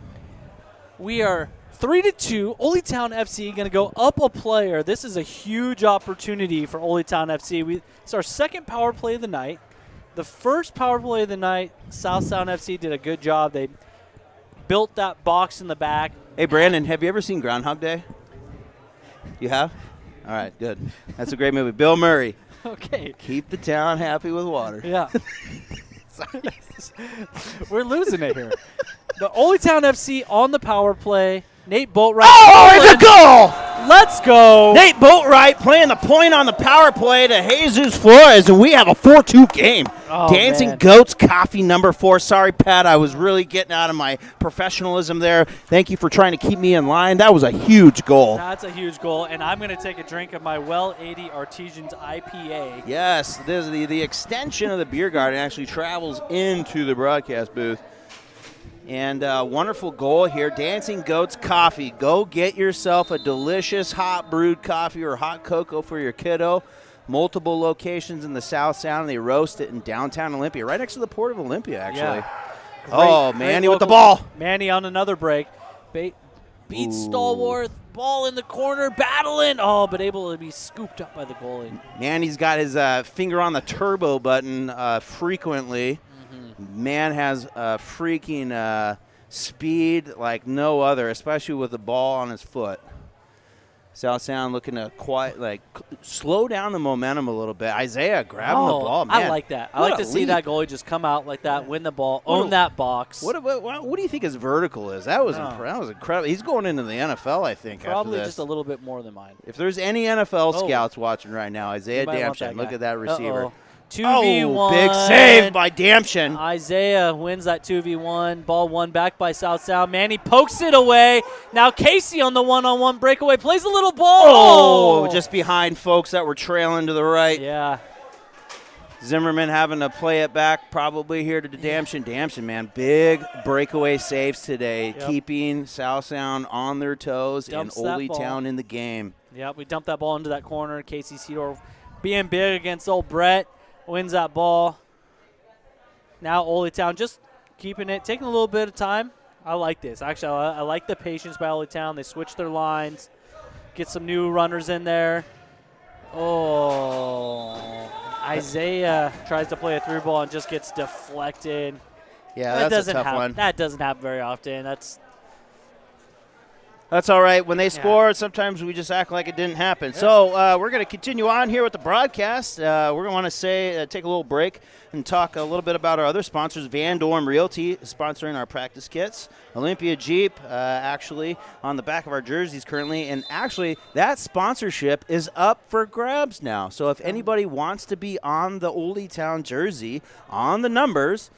We are 3-2. Ole Town FC going to go up a player. This is a huge opportunity for Ole Town FC. It's our second power play of the night. The first power play of the night, South Sound FC did a good job. They built that box in the back. Hey, Brandon, have you ever seen Groundhog Day? You have? All right, good. That's a great movie. Bill Murray. Okay. Keep the town happy with water. Yeah. We're losing it here. The Ole Town FC on the power play. Nate Boatwright. Oh, it's a goal! Let's go. Nate Boatwright playing the point on the power play to Jesus Flores, and we have a 4-2 game. Oh, Dancing man. Goats Coffee number 4. Sorry, Pat, I was really getting out of my professionalism there. Thank you for trying to keep me in line. That was a huge goal. That's a huge goal, and I'm going to take a drink of my Well 80 Artesians IPA. Yes, this is the extension of the beer garden actually travels into the broadcast booth. And wonderful goal here. Dancing Goats Coffee. Go get yourself a delicious hot brewed coffee or hot cocoa for your kiddo. Multiple locations in the South Sound. They roast it in downtown Olympia, right next to the Port of Olympia, actually. Yeah. Manny with the ball. Manny on another break. Beats Stallworth. Ball in the corner, battling. Oh, but able to be scooped up by the goalie. Manny's got his finger on the turbo button frequently. Man has freaking speed like no other, especially with the ball on his foot. South Sound looking to slow down the momentum a little bit. Isaiah grabbing the ball. Man, I like that. I like to see that goalie just come out like that, win the ball, own that box. What do you think his vertical is? That was incredible. He's going into the NFL, I think. Probably after this. just a little bit more than mine. If there's any NFL scouts watching right now, Isaiah Damshin, look at that receiver. 2v1. Big save by Damshin. Isaiah wins that 2v1. Ball won back by South Sound. Manny pokes it away. Now Casey on the one-on-one breakaway plays a little ball. Just behind folks that were trailing to the right. Yeah. Zimmerman having to play it back probably here to Damshin. Damshin, man, big breakaway saves today, keeping South Sound on their toes and Ole Town in the game. Yep, we dumped that ball into that corner. Casey Seedorf being big against old Brett. Wins that ball. Now Ole Town just keeping it, taking a little bit of time. I like this. Actually, I like the patience by Ole Town. They switch their lines, get some new runners in there. Oh, Isaiah tries to play a through ball and just gets deflected. Yeah, that's a tough one. That doesn't happen very often. That's all right. When they score, sometimes we just act like it didn't happen. So we're going to continue on here with the broadcast. We're going to want to take a little break and talk a little bit about our other sponsors. Van Dorm Realty is sponsoring our practice kits. Olympia Jeep, actually, on the back of our jerseys currently. And actually, that sponsorship is up for grabs now. So if anybody wants to be on the Ole Town jersey, on the numbers,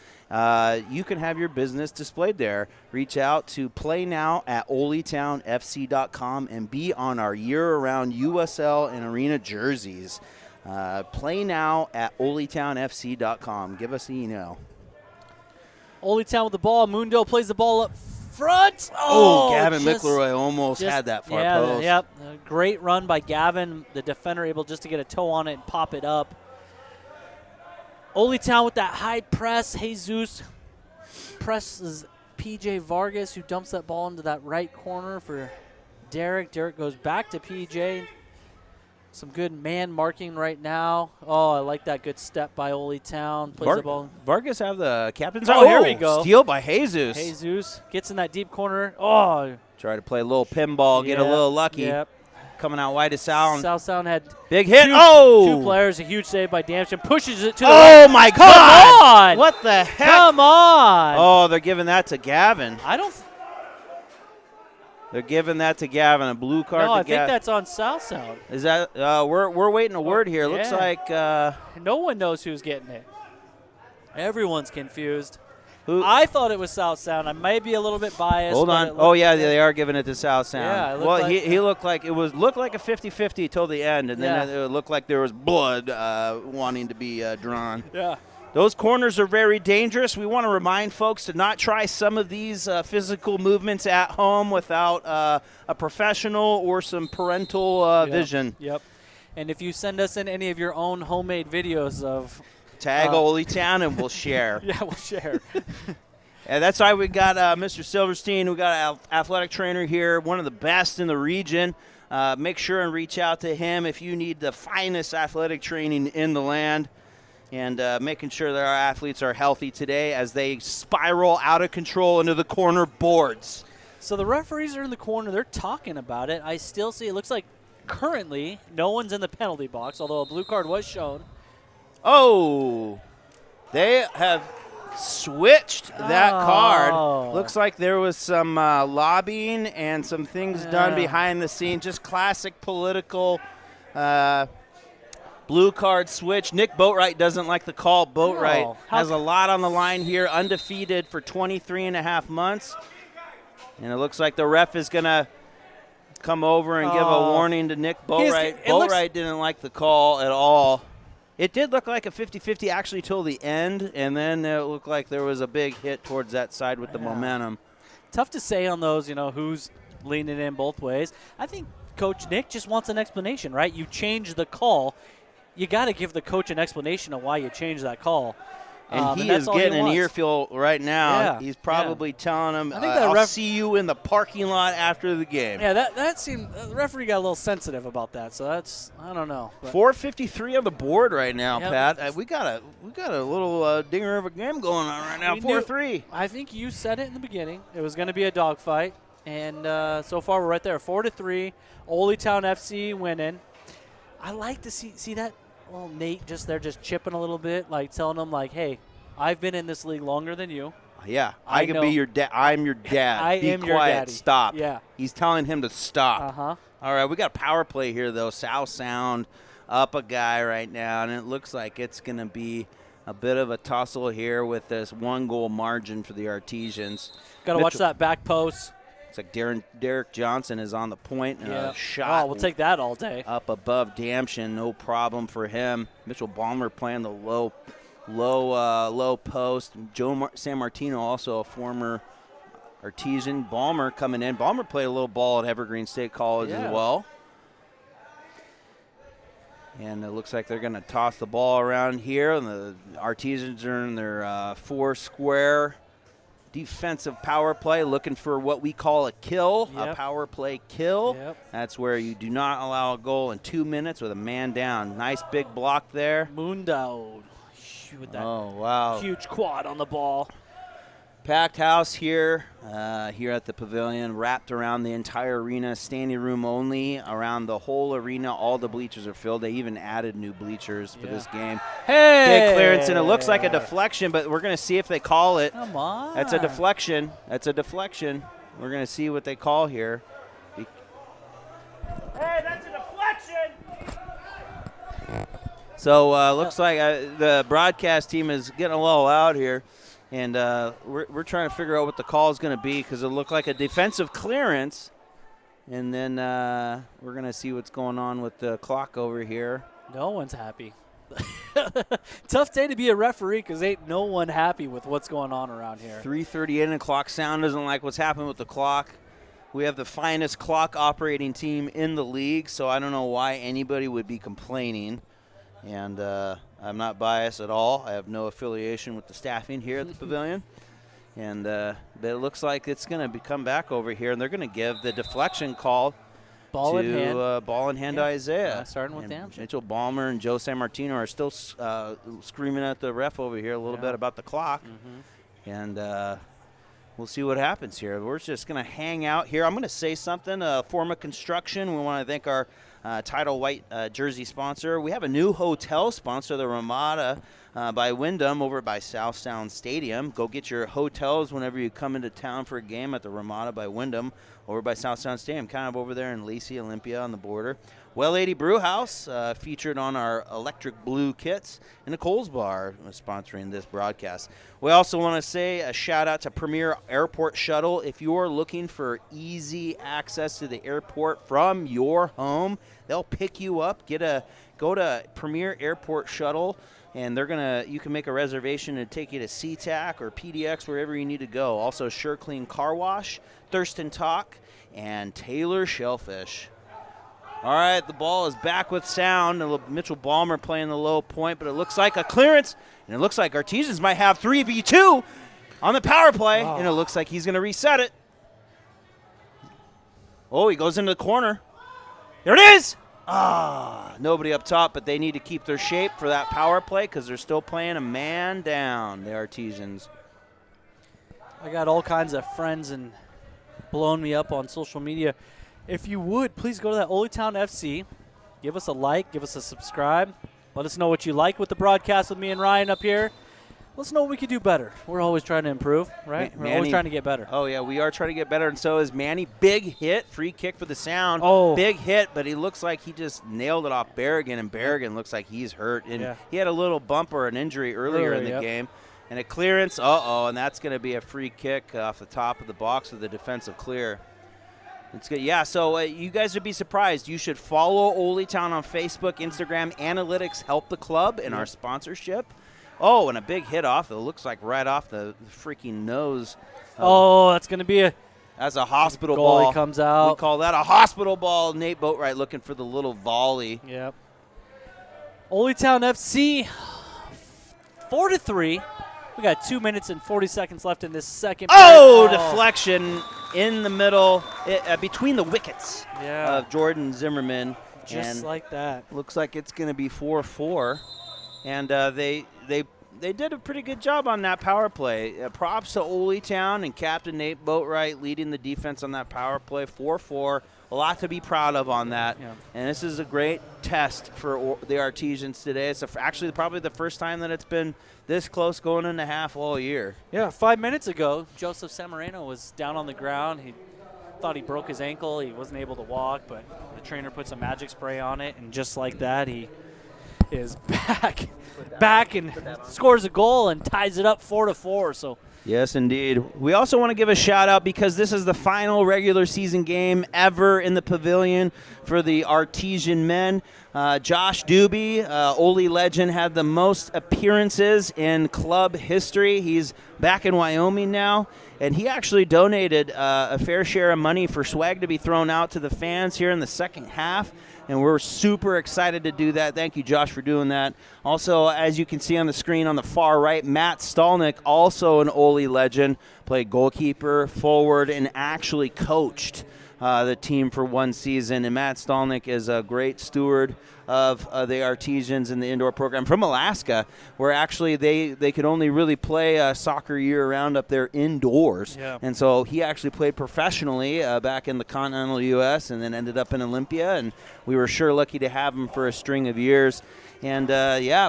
you can have your business displayed there. Reach out to playnow@oletownfc.com and be on our year-round USL and arena jerseys. Playnow@oletownfc.com. Give us an email. Ole Town with the ball. Mundo plays the ball up front. Gavin McElroy almost had that far post. Yep, a great run by Gavin. The defender able just to get a toe on it and pop it up. Ole Town with that high press. Jesus presses PJ Vargas, who dumps that ball into that right corner for Derek. Derek goes back to PJ. Some good man marking right now. Oh, I like that good step by Ole Town. Plays the ball. Vargas have the captain's. Here we go. Steal by Jesus. Jesus gets in that deep corner. Oh. Try to play a little pinball, get a little lucky. Yep. coming out wide to Sound. South Sound had Big hit. Two players. A huge save by Damson. Pushes it to the right. My Come God. Come on. What the heck? Come on. Oh, they're giving that to Gavin. I don't. They're giving that to Gavin. A blue card. No, to I think that's on South Sound. Is that? We're waiting a word here. Looks like. No one knows who's getting it. Everyone's confused. Who? I thought it was South Sound. I may be a little bit biased. Hold on. Oh yeah, they are giving it to South Sound. Yeah, well, like he looked like looked like a 50-50 till the end, and then it looked like there was blood wanting to be drawn. Yeah. Those corners are very dangerous. We want to remind folks to not try some of these physical movements at home without a professional or some parental vision. Yep. And if you send us in any of your own homemade videos of tag Ole Town and we'll share. Yeah, we'll share. And that's why we got Mr. Silverstein. We got an athletic trainer here, one of the best in the region. Make sure and reach out to him if you need the finest athletic training in the land. And making sure that our athletes are healthy today as they spiral out of control into the corner boards. So the referees are in the corner. They're talking about it. I still see it looks like currently no one's in the penalty box, although a blue card was shown. Oh, they have switched that card. Looks like there was some lobbying and some things done behind the scenes. Just classic political blue card switch. Nick Boatwright doesn't like the call. Boatwright has a lot on the line here, undefeated for 23.5 months. And it looks like the ref is going to come over and give a warning to Nick Boatwright. Boatwright didn't like the call at all. It did look like a 50-50 actually till the end, and then it looked like there was a big hit towards that side with the momentum. Tough to say on those, who's leaning in both ways. I think Coach Nick just wants an explanation, right? You change the call. You got to give the coach an explanation of why you changed that call. And he is getting an earful right now. Yeah. He's probably telling him, I think I'll see you in the parking lot after the game. Yeah, that seemed – the referee got a little sensitive about that, so that's – I don't know. 4:53 on the board right now, Pat. We got a little dinger of a game going on right now, 4-3. I think you said it in the beginning. It was going to be a dogfight, and so far we're right there, 4-3. Ole Town FC winning. I like to see that. Well, Nate they're just chipping a little bit, like telling them, like, hey, I've been in this league longer than you. Yeah, I can be your dad. I'm your dad. I be am quiet. Your daddy. Stop. Yeah. He's telling him to stop. Uh-huh. All right, we got a power play here, though. South Sound up a guy right now, and it looks like it's going to be a bit of a tussle here with this 1-goal margin for the Artesians. Got to watch that back post. It's like Derek Johnson is on the point. And a shot. Oh, we'll take that all day. Up above Damshin, no problem for him. Mitchell Balmer playing the low post. Joe San Martino, also a former Artesian. Balmer coming in. Balmer played a little ball at Evergreen State College as well. And it looks like they're going to toss the ball around here. And the Artesians are in their 4 square defensive power play, looking for what we call a kill, a power play kill. That's where you do not allow a goal in 2 minutes with a man down. Nice big block there. Moondao with that huge quad on the ball. Packed house here at the pavilion, wrapped around the entire arena, standing room only around the whole arena. All the bleachers are filled. They even added new bleachers for this game. Hey! Big clearance, and it looks like a deflection, but we're going to see if they call it. Come on. That's a deflection. We're going to see what they call here. Hey, that's a deflection! So looks like the broadcast team is getting a little loud here. And we're trying to figure out what the call is going to be because it looked like a defensive clearance. And then we're going to see what's going on with the clock over here. No one's happy. Tough day to be a referee because ain't no one happy with what's going on around here. 3:38 and the clock. Sound doesn't like what's happening with the clock. We have the finest clock operating team in the league, so I don't know why anybody would be complaining. And I'm not biased at all. I have no affiliation with the staffing here at the pavilion. And but it looks like it's going to come back over here, and they're going to give the deflection call ball in hand to Isaiah. Starting with Damshin. Mitchell Balmer and Joe San Martino are still screaming at the ref over here a little bit about the clock. And we'll see what happens here. We're just going to hang out here. I'm going to say something, a form of construction. We want to thank our Title White jersey sponsor. We have a new hotel sponsor, the Ramada by Wyndham over by South Sound Stadium. Go get your hotels whenever you come into town for a game at the Ramada by Wyndham over by South Sound Stadium, kind of over there in Lacey, Olympia on the border. Well Lady Brew House, featured on our electric blue kits, and the Coles Bar sponsoring this broadcast. We also want to say a shout out to Premier Airport Shuttle. If you're looking for easy access to the airport from your home, they'll pick you up. Go to Premier Airport Shuttle, and you can make a reservation and take you to SeaTac or PDX, wherever you need to go. Also, Sure Clean Car Wash, Thurston Talk, and Taylor Shellfish. All right, the ball is back with sound. Mitchell Ballmer playing the low point, but it looks like a clearance, and it looks like Artesians might have 3v2 on the power play, and it looks like he's going to reset it. Oh, he goes into the corner. There it is! Nobody up top, but they need to keep their shape for that power play because they're still playing a man down, the Artesians. I got all kinds of friends and blowing me up on social media. If you would, please go to that Oldtown FC. Give us a like. Give us a subscribe. Let us know what you like with the broadcast with me and Ryan up here. Let's know what we could do better. We're always trying to improve, right? We're always trying to get better. Oh, yeah, we are trying to get better, and so is Manny. Big hit, free kick for the Sound. Oh. Big hit, but he looks like he just nailed it off Berrigan, and Berrigan looks like he's hurt. And he had a little bump or an injury earlier in the game. And a clearance, and that's going to be a free kick off the top of the box with a defensive clear. It's good. Yeah, so you guys would be surprised. You should follow Oldtown on Facebook, Instagram. Analytics help the club in our sponsorship. Oh, and a big hit off. It looks like right off the freaking nose. That's going to be that's a hospital goalie ball. Comes out. We call that a hospital ball. Nate Boatwright looking for the little volley. Yep. Oldtown FC, 4-3. We got 2 minutes and 40 seconds left in this second. Deflection in the middle, between the wickets of Jordan Zimmerman. Just like that. Looks like it's going to be 4-4. And they did a pretty good job on that power play. Props to Oldtown and Captain Nate Boatwright leading the defense on that power play. 4-4. A lot to be proud of on that. Yeah. And this is a great test for the Artesians today. It's actually probably the first time that it's been this close going into half all year. Yeah, 5 minutes ago, Joseph Samareno was down on the ground. He thought he broke his ankle. He wasn't able to walk, but the trainer put some magic spray on it, and just like that, he is back and scores a goal and ties it up 4-4. So. Yes, indeed. We also want to give a shout-out because this is the final regular season game ever in the pavilion for the Artesian men. Josh Doobie, Ole legend, had the most appearances in club history. He's back in Wyoming now, and he actually donated a fair share of money for swag to be thrown out to the fans here in the second half. And we're super excited to do that. Thank you, Josh, for doing that. Also, as you can see on the screen on the far right, Matt Stalnick, also an Ole legend, played goalkeeper, forward, and actually coached the team for one season. And Matt Stalnick is a great steward of the Artesians in the indoor program from Alaska, where actually they could only really play soccer year-round up there indoors. Yeah. And so he actually played professionally back in the continental U.S. and then ended up in Olympia, and we were sure lucky to have him for a string of years. And,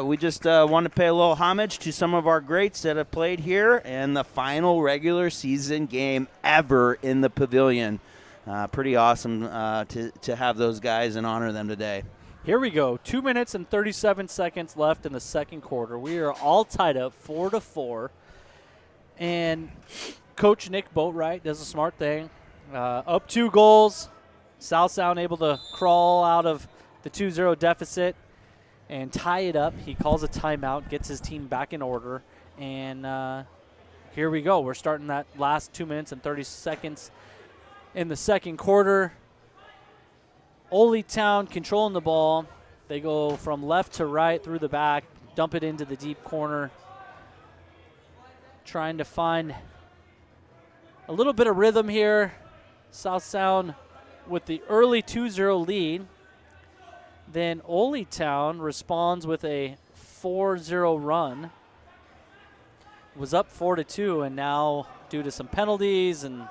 we just want to pay a little homage to some of our greats that have played here and the final regular season game ever in the pavilion. Pretty awesome to have those guys and honor them today. Here we go. 2 minutes and 37 seconds left in the second quarter. We are all tied up 4-4. And Coach Nick Boatwright does a smart thing. Up 2 goals. South Sound able to crawl out of the 2-0 deficit and tie it up. He calls a timeout, gets his team back in order. And here we go. We're starting that last 2 minutes and 30 seconds in the second quarter. Oldtown controlling the ball. They go from left to right through the back, dump it into the deep corner, trying to find a little bit of rhythm here. South Sound with the early 2-0 lead. Then Oldtown responds with a 4-0 run. was up 4-2, and now due to some penalties and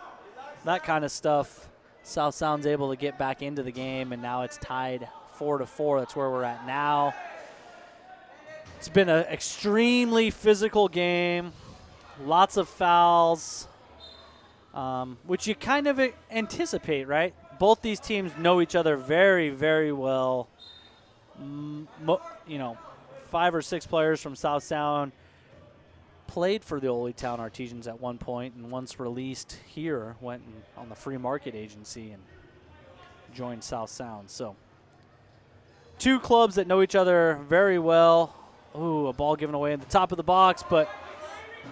that kind of stuff, South Sound's able to get back into the game, and now it's tied 4-4. That's where we're at now. It's been an extremely physical game, lots of fouls, which you kind of anticipate, right? Both these teams know each other very, very well. 5 or 6 players from South Sound played for the Ole Town Artesians at one point, and once released here, went on the free market agency and joined South Sound. So 2 clubs that know each other very well. Ooh, a ball given away at the top of the box, but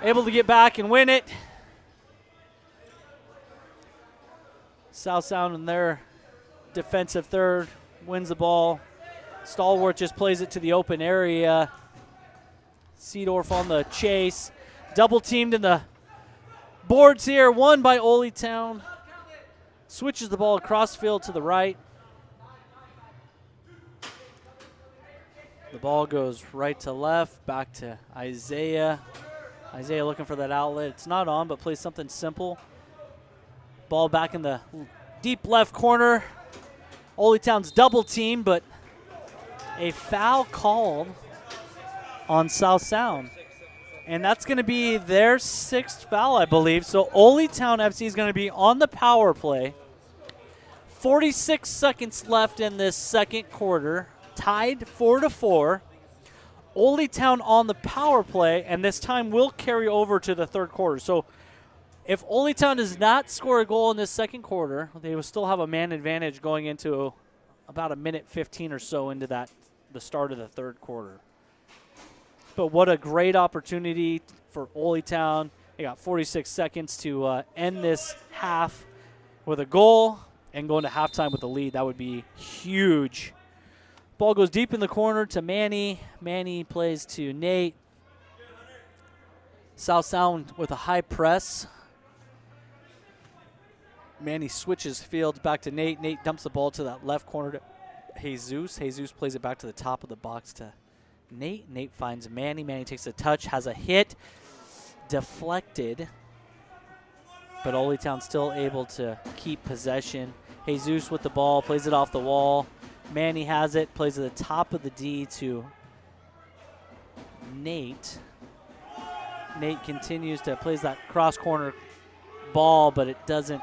able to get back and win it. South Sound in their defensive third wins the ball. Stalwart just plays it to the open area. Seedorf on the chase. Double teamed in the boards here. Won by Ole Town. Switches the ball across field to the right. The ball goes right to left, back to Isaiah. Isaiah looking for that outlet. It's not on, but plays something simple. Ball back in the deep left corner. Ole Town's double team, but a foul called on South Sound. And that's going to be their 6th foul, I believe. So Ole Town FC is going to be on the power play. 46 seconds left in this second quarter. Tied 4-4. Ole Town on the power play, and this time will carry over to the third quarter. So if Ole Town does not score a goal in this second quarter, they will still have a man advantage going into about a minute 15 or so into the start of the third quarter. But what a great opportunity for Ole Town. They got 46 seconds to end this half with a goal and go into halftime with a lead. That would be huge. Ball goes deep in the corner to Manny. Manny plays to Nate. South Sound with a high press. Manny switches fields back to Nate. Nate dumps the ball to that left corner to Jesus. Jesus plays it back to the top of the box to Nate. Nate finds Manny. Manny takes a touch, has a hit. Deflected. But Ole Town still able to keep possession. Jesus with the ball, plays it off the wall. Manny has it, plays at the top of the D to Nate. Nate continues to plays that cross corner ball, but it doesn't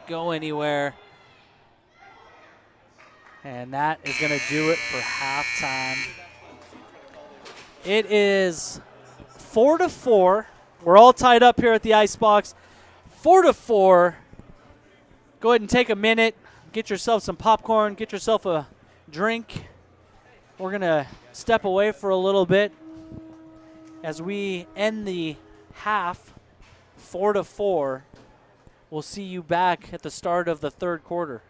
go anywhere. And that is going to do it for halftime. It is 4-4. We're all tied up here at the ice box. 4-4. Go ahead and take a minute. Get yourself some popcorn. Get yourself a drink. We're going to step away for a little bit as we end the half 4-4. We'll see you back at the start of the third quarter.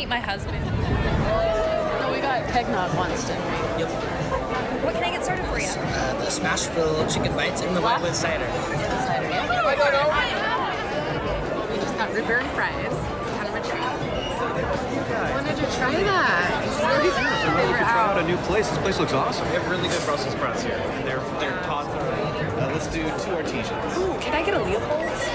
meet my husband. No, we got eggnog once, didn't we? Yep. What can I get started for you? The smash filled chicken bites and the white with cider. Cider, yeah. We just got root beer and fries. It's kind of a treat. When did you try that? It's really good. They were out a new place. This place looks awesome. We have really good Brussels sprouts here. And they're taught. Let's do 2 artesians. Ooh, can I get a Leopold's?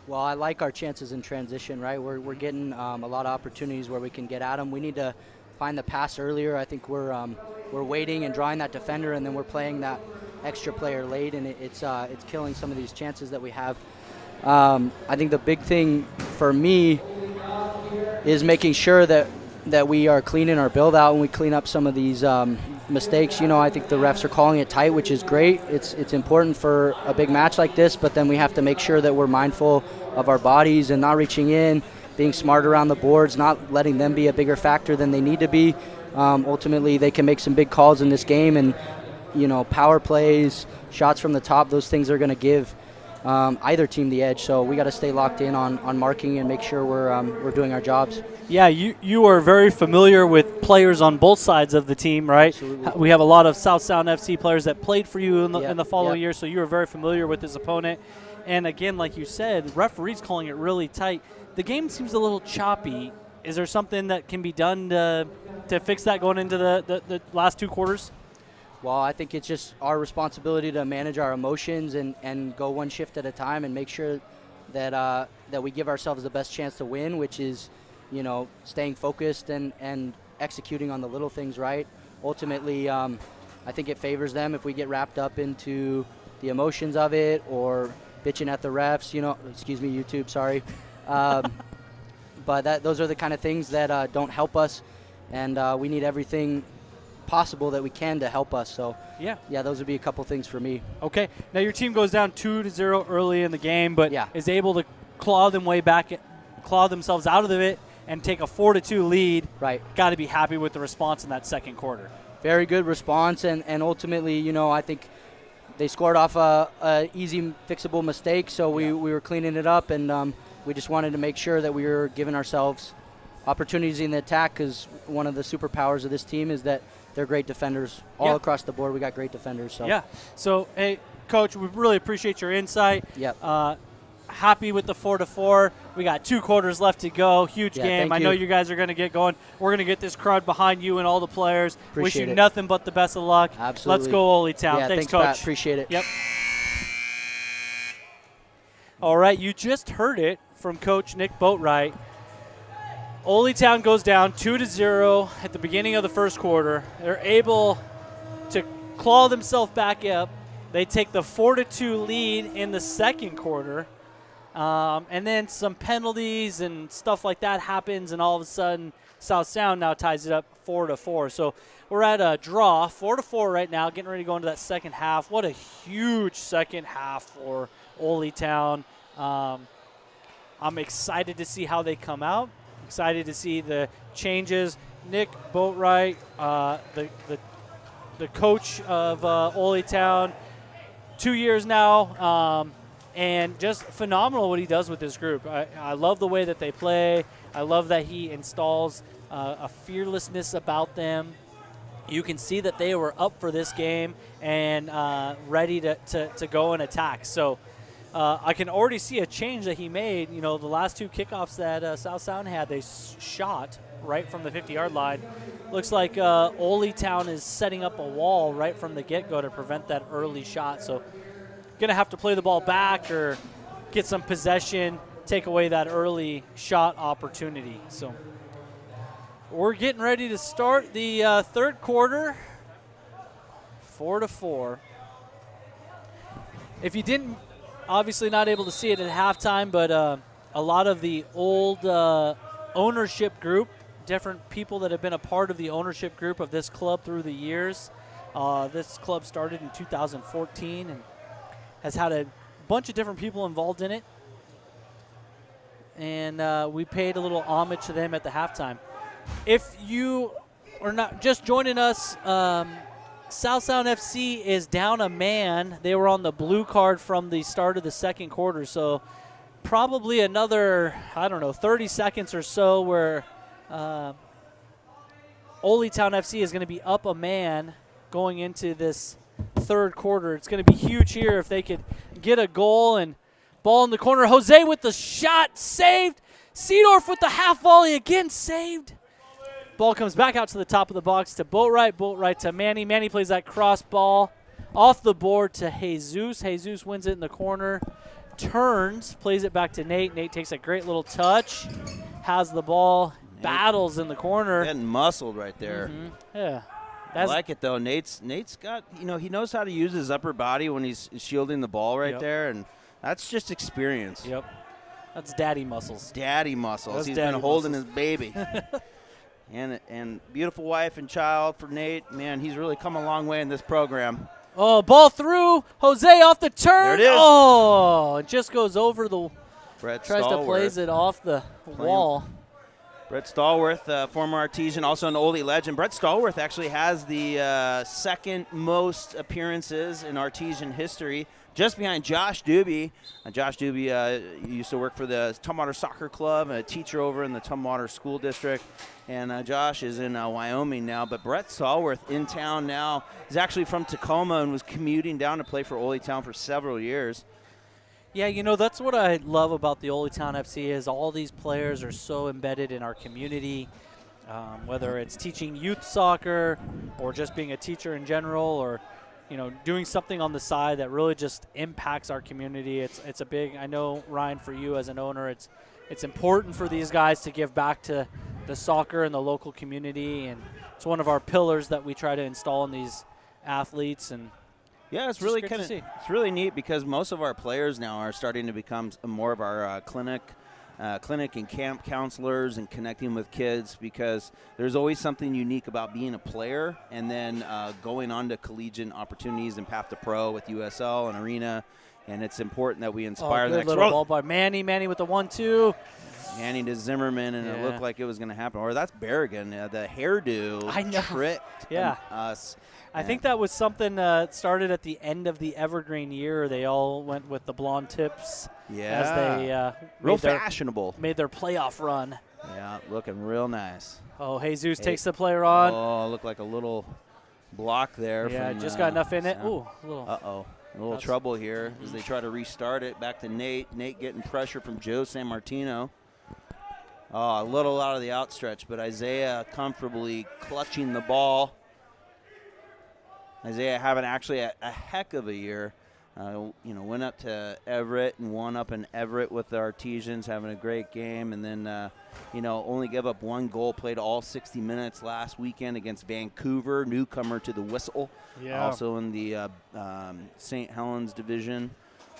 Well, I like our chances in transition, right? We're getting a lot of opportunities where we can get at them. We need to find the pass earlier. I think we're waiting and drawing that defender, and then we're playing that extra player late, and it's killing some of these chances that we have. I think the big thing for me is making sure that we are cleaning our build out and we clean up some of these mistakes. I think the refs are calling it tight, which is great. It's important for a big match like this, but then we have to make sure that we're mindful of our bodies and not reaching in, being smart around the boards, not letting them be a bigger factor than they need to be. Ultimately, they can make some big calls in this game, and power plays, shots from the top, those things are going to give either team the edge. So we got to stay locked in on marking and make sure we're doing our jobs. Yeah, you are very familiar with players on both sides of the team, right? Absolutely. We have a lot of South Sound FC players that played for you in the, Yep, in the following yep. year, so you are very familiar with this opponent. And again, like you said, referees calling it really tight. The game seems a little choppy. Is there something that can be done to fix that going into the last two quarters? Well, I think it's just our responsibility to manage our emotions and go one shift at a time and make sure that we give ourselves the best chance to win, which is, staying focused and executing on the little things right. Ultimately, I think it favors them if we get wrapped up into the emotions of it or bitching at the refs, excuse me, YouTube, sorry. But those are the kind of things that don't help us, and we need everything possible that we can to help us. So yeah, those would be a couple things for me. Okay, now your team goes down 2-0 early in the game, but Yeah. is able to claw themselves out of it and take a 4-2 lead. Right. Got to be happy with the response in that second quarter. Very good response, and ultimately, I think they scored off a easy fixable mistake, so we were cleaning it up, and we just wanted to make sure that we were giving ourselves opportunities in the attack, because one of the superpowers of this team is that they're great defenders. All across the board, we got great defenders. So. Yeah. So, hey, Coach, we really appreciate your insight. Yep. Happy with the 4-4. We got 2 quarters left to go. Huge game. I know you guys are going to get going. We're going to get this crowd behind you and all the players. Wish you nothing but the best of luck. Absolutely. Let's go, Ole Town. Yeah, thanks, Coach. Pat. Appreciate it. Yep. All right, you just heard it from Coach Nick Boatwright. Ole Town goes down 2-0 at the beginning of the first quarter. They're able to claw themselves back up. They take the 4-2 lead in the second quarter. And then some penalties and stuff like that happens, and all of a sudden South Sound now ties it up 4-4. So we're at a draw, 4-4 right now, getting ready to go into that second half. What a huge second half for Ole Town. I'm excited to see how they come out. Excited to see the changes. Nick Boatwright, the coach of Ole Town, 2 years now, and just phenomenal what he does with this group. I love the way that they play. I love that he installs a fearlessness about them. You can see that they were up for this game and ready to go and attack. So I can already see a change that he made. The last 2 kickoffs that South Sound had, they shot right from the 50-yard line. Looks like Ole Town is setting up a wall right from the get-go to prevent that early shot. So going to have to play the ball back or get some possession, take away that early shot opportunity. So we're getting ready to start the third quarter, 4-4. If you didn't, obviously not able to see it at halftime, but a lot of the old ownership group, different people that have been a part of the ownership group of this club through the years. This club started in 2014 and has had a bunch of different people involved in it. And we paid a little homage to them at the halftime. If you are not just joining us, South Sound FC is down a man. They were on the blue card from the start of the second quarter. So probably another, 30 seconds or so where Ole Town FC is going to be up a man going into this third quarter. It's going to be huge here if they could get a goal. And ball in the corner. Jose with the shot, saved. Seedorf with the half volley, again saved. Ball comes back out to the top of the box to Boatwright. Boatwright to Manny. Manny plays that cross ball off the board to Jesus. Jesus wins it in the corner. turns, plays it back to Nate. Nate takes a great little touch, has the ball, battles in the corner. Getting muscled right there. Yeah. I like it, though. Nate's got, he knows how to use his upper body when he's shielding the ball right there, and that's just experience. Yep. That's daddy muscles. Daddy muscles. That's He's daddy been holding muscles. his baby. and beautiful wife and child for Nate. Man, he's really come a long way in this program. Oh, ball through. Jose off the turn. There it is. Oh, it just goes over the Brett tries to Stallworth. plays it off the wall. Brett Stallworth, former Artesian, also an oldie legend. Brett Stallworth actually has the second most appearances in Artesian history, just behind Josh Doobie. Josh Doobie used to work for the Tumwater Soccer Club, a teacher over in the Tumwater School District. And Josh is in Wyoming now. But Brett Stallworth in town now. He's actually from Tacoma and was commuting down to play for Ole Town for several years. Yeah, that's what I love about the Ole Town FC is all these players are so embedded in our community, whether it's teaching youth soccer or just being a teacher in general or, doing something on the side that really just impacts our community. It's a big, I know, Ryan, for you as an owner, it's important for these guys to give back to the soccer and the local community, and it's one of our pillars that we try to install in these athletes. And yeah, it's really it's really neat because most of our players now are starting to become more of our clinic and camp counselors and connecting with kids, because there's always something unique about being a player and then going on to collegiate opportunities and path to pro with USL and Arena, and it's important that we inspire the next little ball by Manny with the 1-2. Manny to Zimmerman, and it looked like it was going to happen. Or that's Berrigan, the hairdo tricked us. I think that was something started at the end of the Evergreen year. They all went with the blonde tips as they real fashionable. Made their playoff run. Yeah, looking real nice. Oh, Jesus takes the player on. Oh, looked like a little block there. Yeah, from, just got enough in it. Sam. Ooh, a little. Uh-oh. A little trouble here as they try to restart it. Back to Nate. Nate getting pressure from Joe San Martino. Oh, a little out of the outstretch, but Isaiah comfortably clutching the ball. Isaiah having actually a heck of a year. Went up to Everett and won up in Everett with the Artesians, having a great game. And then, only gave up one goal, played all 60 minutes last weekend against Vancouver, newcomer to the WISL. Yeah. Also in the St. Helens division.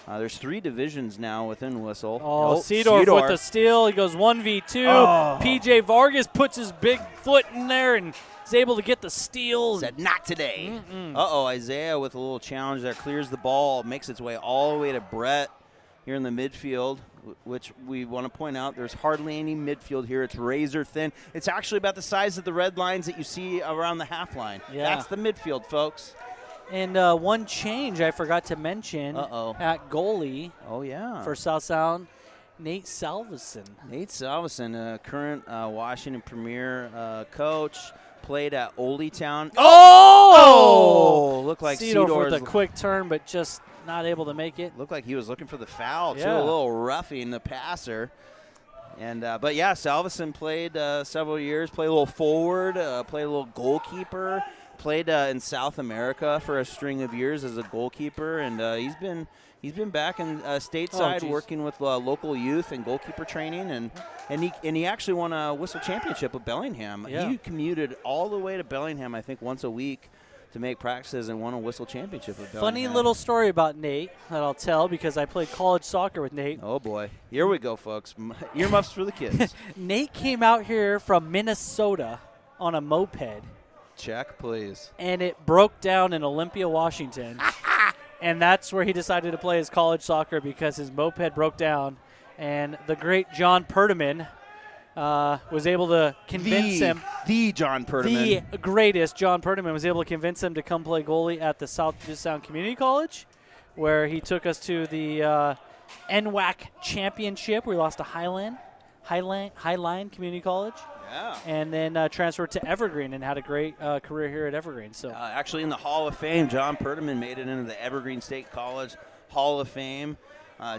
There's 3 divisions now within WISL. Oh, Seedorf with the steal. He goes 1v2. Oh. PJ Vargas puts his big foot in there and is able to get the steal. Said not today. Uh-oh, Isaiah with a little challenge there. Clears the ball, makes its way all the way to Brett here in the midfield, which we want to point out there's hardly any midfield here. It's razor thin. It's actually about the size of the red lines that you see around the half line. Yeah. That's the midfield, folks. And one change I forgot to mention at goalie for South Sound, Nate Salveson. Nate Salveson, current Washington Premier coach, played at Ole Town. Oh! Looked like Seedorf with a quick turn, but just not able to make it. Looked like he was looking for the foul, too. A little roughing the passer. And but yeah, Salveson played several years, played a little forward, played a little goalkeeper. Played in South America for a string of years as a goalkeeper, and he's been back in stateside working with local youth and goalkeeper training, and he actually won a WISL championship with Bellingham. Yeah. He commuted all the way to Bellingham, I think, once a week to make practices and won a WISL championship with Bellingham. Funny little story about Nate that I'll tell because I played college soccer with Nate. Oh boy, here we go, folks. Earmuffs for the kids. Nate came out here from Minnesota on a moped. Check, please. And it broke down in Olympia, Washington. And that's where he decided to play his college soccer because his moped broke down. And the great John Perdaman was able to convince him. The John Perdaman. The greatest John Perdaman was able to convince him to come play goalie at the South Sound Community College, where he took us to the NWAC Championship. We lost to Highline Community College. Yeah. And then transferred to Evergreen and had a great career here at Evergreen. So actually in the Hall of Fame, John Perdaman made it into the Evergreen State College Hall of Fame.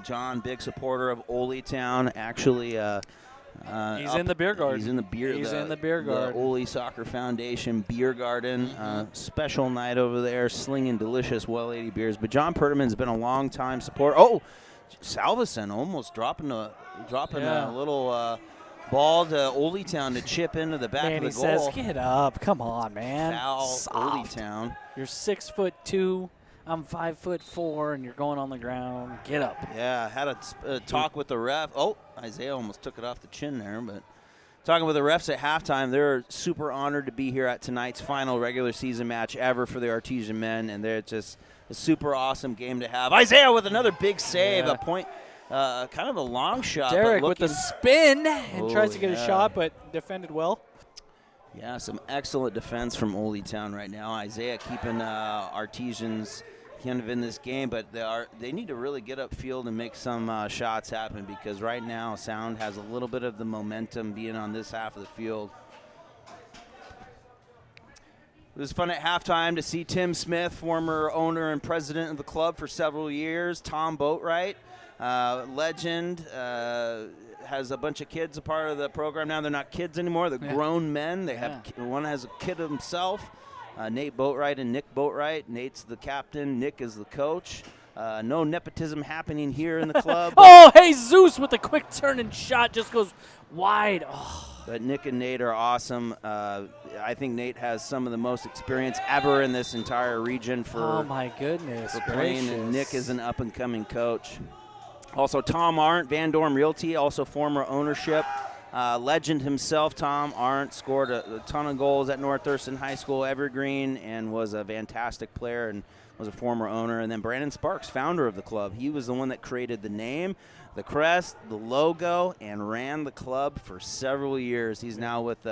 John, big supporter of Ole Town. Actually, he's in the beer garden. He's in the beer. In the beer garden. The Ole Soccer Foundation beer garden. Special night over there, slinging delicious, well-aged beers. But John Perdaman's been a long-time supporter. Oh, Salveson almost dropping a little ball to Oldtown to chip into the back Manny of the goal. says, "Get up, come on, man." Foul, Soft. Oldtown. You're 6'2", I'm 5'4", and you're going on the ground. Get up. Yeah, had a talk with the ref. Oh, Isaiah almost took it off the chin there, but talking with the refs at halftime, they're super honored to be here at tonight's final regular season match ever for the Artesian men, and they're just a super awesome game to have. Isaiah with another big save, a point, kind of a long shot. Derek but with the spin and tries to get a shot, but defended well. Yeah, some excellent defense from Oldtown right now. Isaiah keeping Artesians kind of in this game, but they need to really get upfield and make some shots happen, because right now Sound has a little bit of the momentum being on this half of the field. It was fun at halftime to see Tim Smith, former owner and president of the club for several years, Tom Boatwright, legend, has a bunch of kids a part of the program now. They're not kids anymore. They're grown men. They have one has a kid himself. Nate Boatwright and Nick Boatwright. Nate's the captain. Nick is the coach. No nepotism happening here in the club. Oh, hey, Zeus with a quick turn and shot just goes wide. Oh. But Nick and Nate are awesome. I think Nate has some of the most experience ever in this entire region for, my goodness, for playing. And Nick is an up-and-coming coach. Also, Tom Arndt, Van Dorm Realty, also former ownership. Legend himself, Tom Arndt, scored a ton of goals at North Thurston High School, Evergreen, and was a fantastic player and was a former owner. And then Brandon Sparks, founder of the club. He was the one that created the name, the crest, the logo, and ran the club for several years. He's now with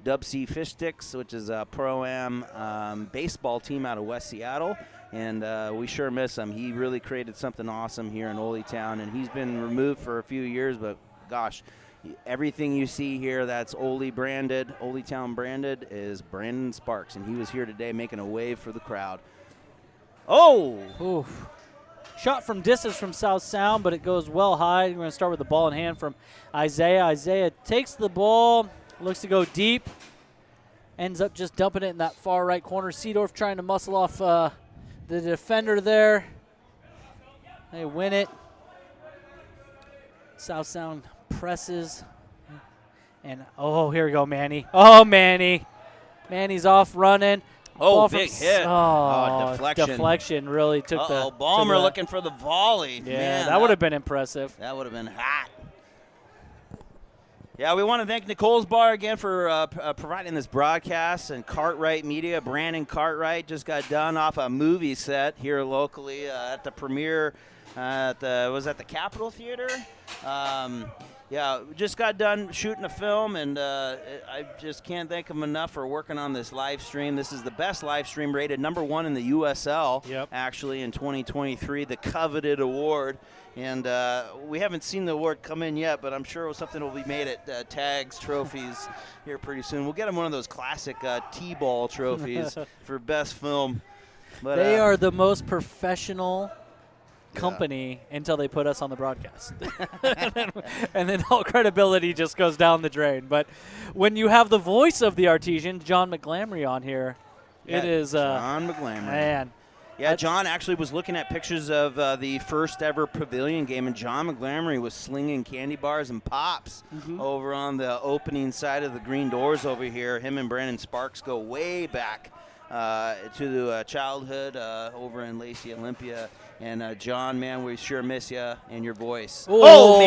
Dub C Fish Sticks, which is a Pro-Am baseball team out of West Seattle. And we sure miss him. He really created something awesome here in Oldtown, and he's been removed for a few years, but gosh, everything you see here that's Oldtown branded is Brandon Sparks, and he was here today making a wave for the crowd. Oh! Oof. Shot from distance from South Sound, but it goes well high. We're going to start with the ball in hand from Isaiah. Isaiah takes the ball, looks to go deep, ends up just dumping it in that far right corner. Seedorf trying to muscle off the defender there. They win it. South Sound presses. And, oh, here we go, Manny. Oh, Manny. Manny's off running. Oh, big hit. Oh, deflection. Deflection really took the. Balmer looking for the volley. Yeah, Man, that would have been impressive. That would have been hot. Yeah, we want to thank Nicole's Bar again for providing this broadcast, and Cartwright Media. Brandon Cartwright just got done off a movie set here locally at the premiere at the Capitol Theater. Yeah, just got done shooting a film, and I just can't thank him enough for working on this live stream. This is the best live stream, rated #1 in the USL, actually, in 2023, the coveted award. And we haven't seen the award come in yet, but I'm sure something will be made at Tags Trophies here pretty soon. We'll get him one of those classic T-ball trophies for best film. But, they are the most professional company until they put us on the broadcast. And then all credibility just goes down the drain. But when you have the voice of the Artesian, John McGlamry, on here, it is John McGlamry. Man. Yeah, John actually was looking at pictures of the first ever pavilion game, and John McGlamry was slinging candy bars and pops over on the opening side of the green doors over here. Him and Brandon Sparks go way back to the childhood over in Lacey, Olympia. And John, man, we sure miss you and your voice. Oh,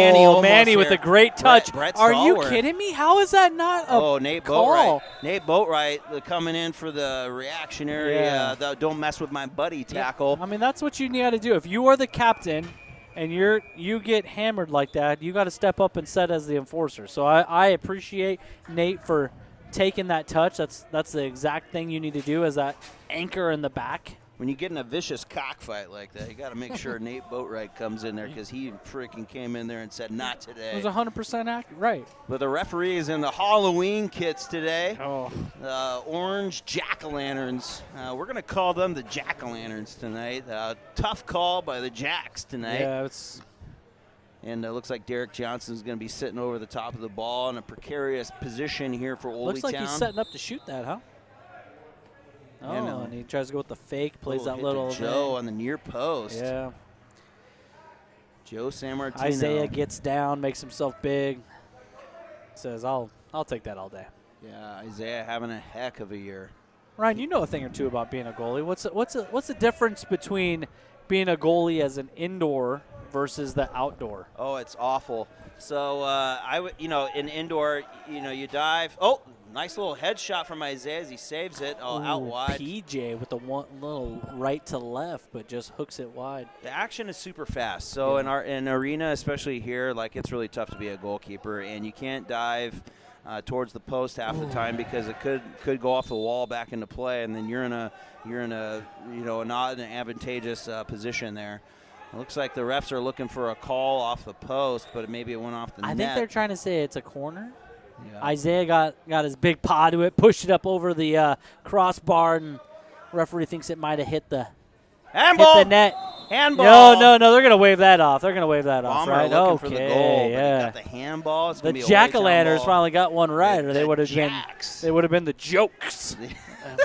Manny with a great touch. Brett Are you Stallworth. kidding me? How is that not a Nate call? Boatwright. Nate Boatwright coming in for the reactionary, the don't mess with my buddy tackle. I mean, that's what you got to do. If you are the captain and you get hammered like that, you got to step up and set as the enforcer. So I appreciate Nate for taking that touch. That's the exact thing you need to do as that anchor in the back. When you get in a vicious cockfight like that, you got to make sure Nate Boatwright comes in there, because he freaking came in there and said, not today. It was 100% accurate. Right. But the referee is in the Halloween kits today. Oh. Orange jack-o'-lanterns. We're going to call them the jack-o'-lanterns tonight. Tough call by the Jacks tonight. Yeah, it's. And it looks like Derek Johnson's going to be sitting over the top of the ball in a precarious position here for Oldtown. Looks like he's setting up to shoot that, huh? Oh, and he tries to go with the fake, plays that little Joe on the near post. Yeah. Joe Sammartino. Isaiah gets down, makes himself big. Says, I'll take that all day. Yeah, Isaiah having a heck of a year. Ryan, you know a thing or two about being a goalie. What's the difference between being a goalie as an indoor versus the outdoor? Oh, it's awful. So in indoor, you dive. Oh, nice little headshot from Isaiah as he saves it out wide. PJ with the one little right to left, but just hooks it wide. The action is super fast. So in arena, especially here, like it's really tough to be a goalkeeper, and you can't dive towards the post half the time because it could go off the wall back into play, and then you're in a not an advantageous position there. It looks like the refs are looking for a call off the post, but maybe it went off the net. I think they're trying to say it's a corner. Yeah. Isaiah got his big paw to it, pushed it up over the crossbar, and referee thinks it might have hit the net. Handball. No, they're going to wave that off. They're going to wave that off, Bomber right? looking Okay, for the goal, but yeah. he got the handball. It's The gonna be a jack-o'-lanterns ball. finally got one right, or The they would have Jacks. been the jokes.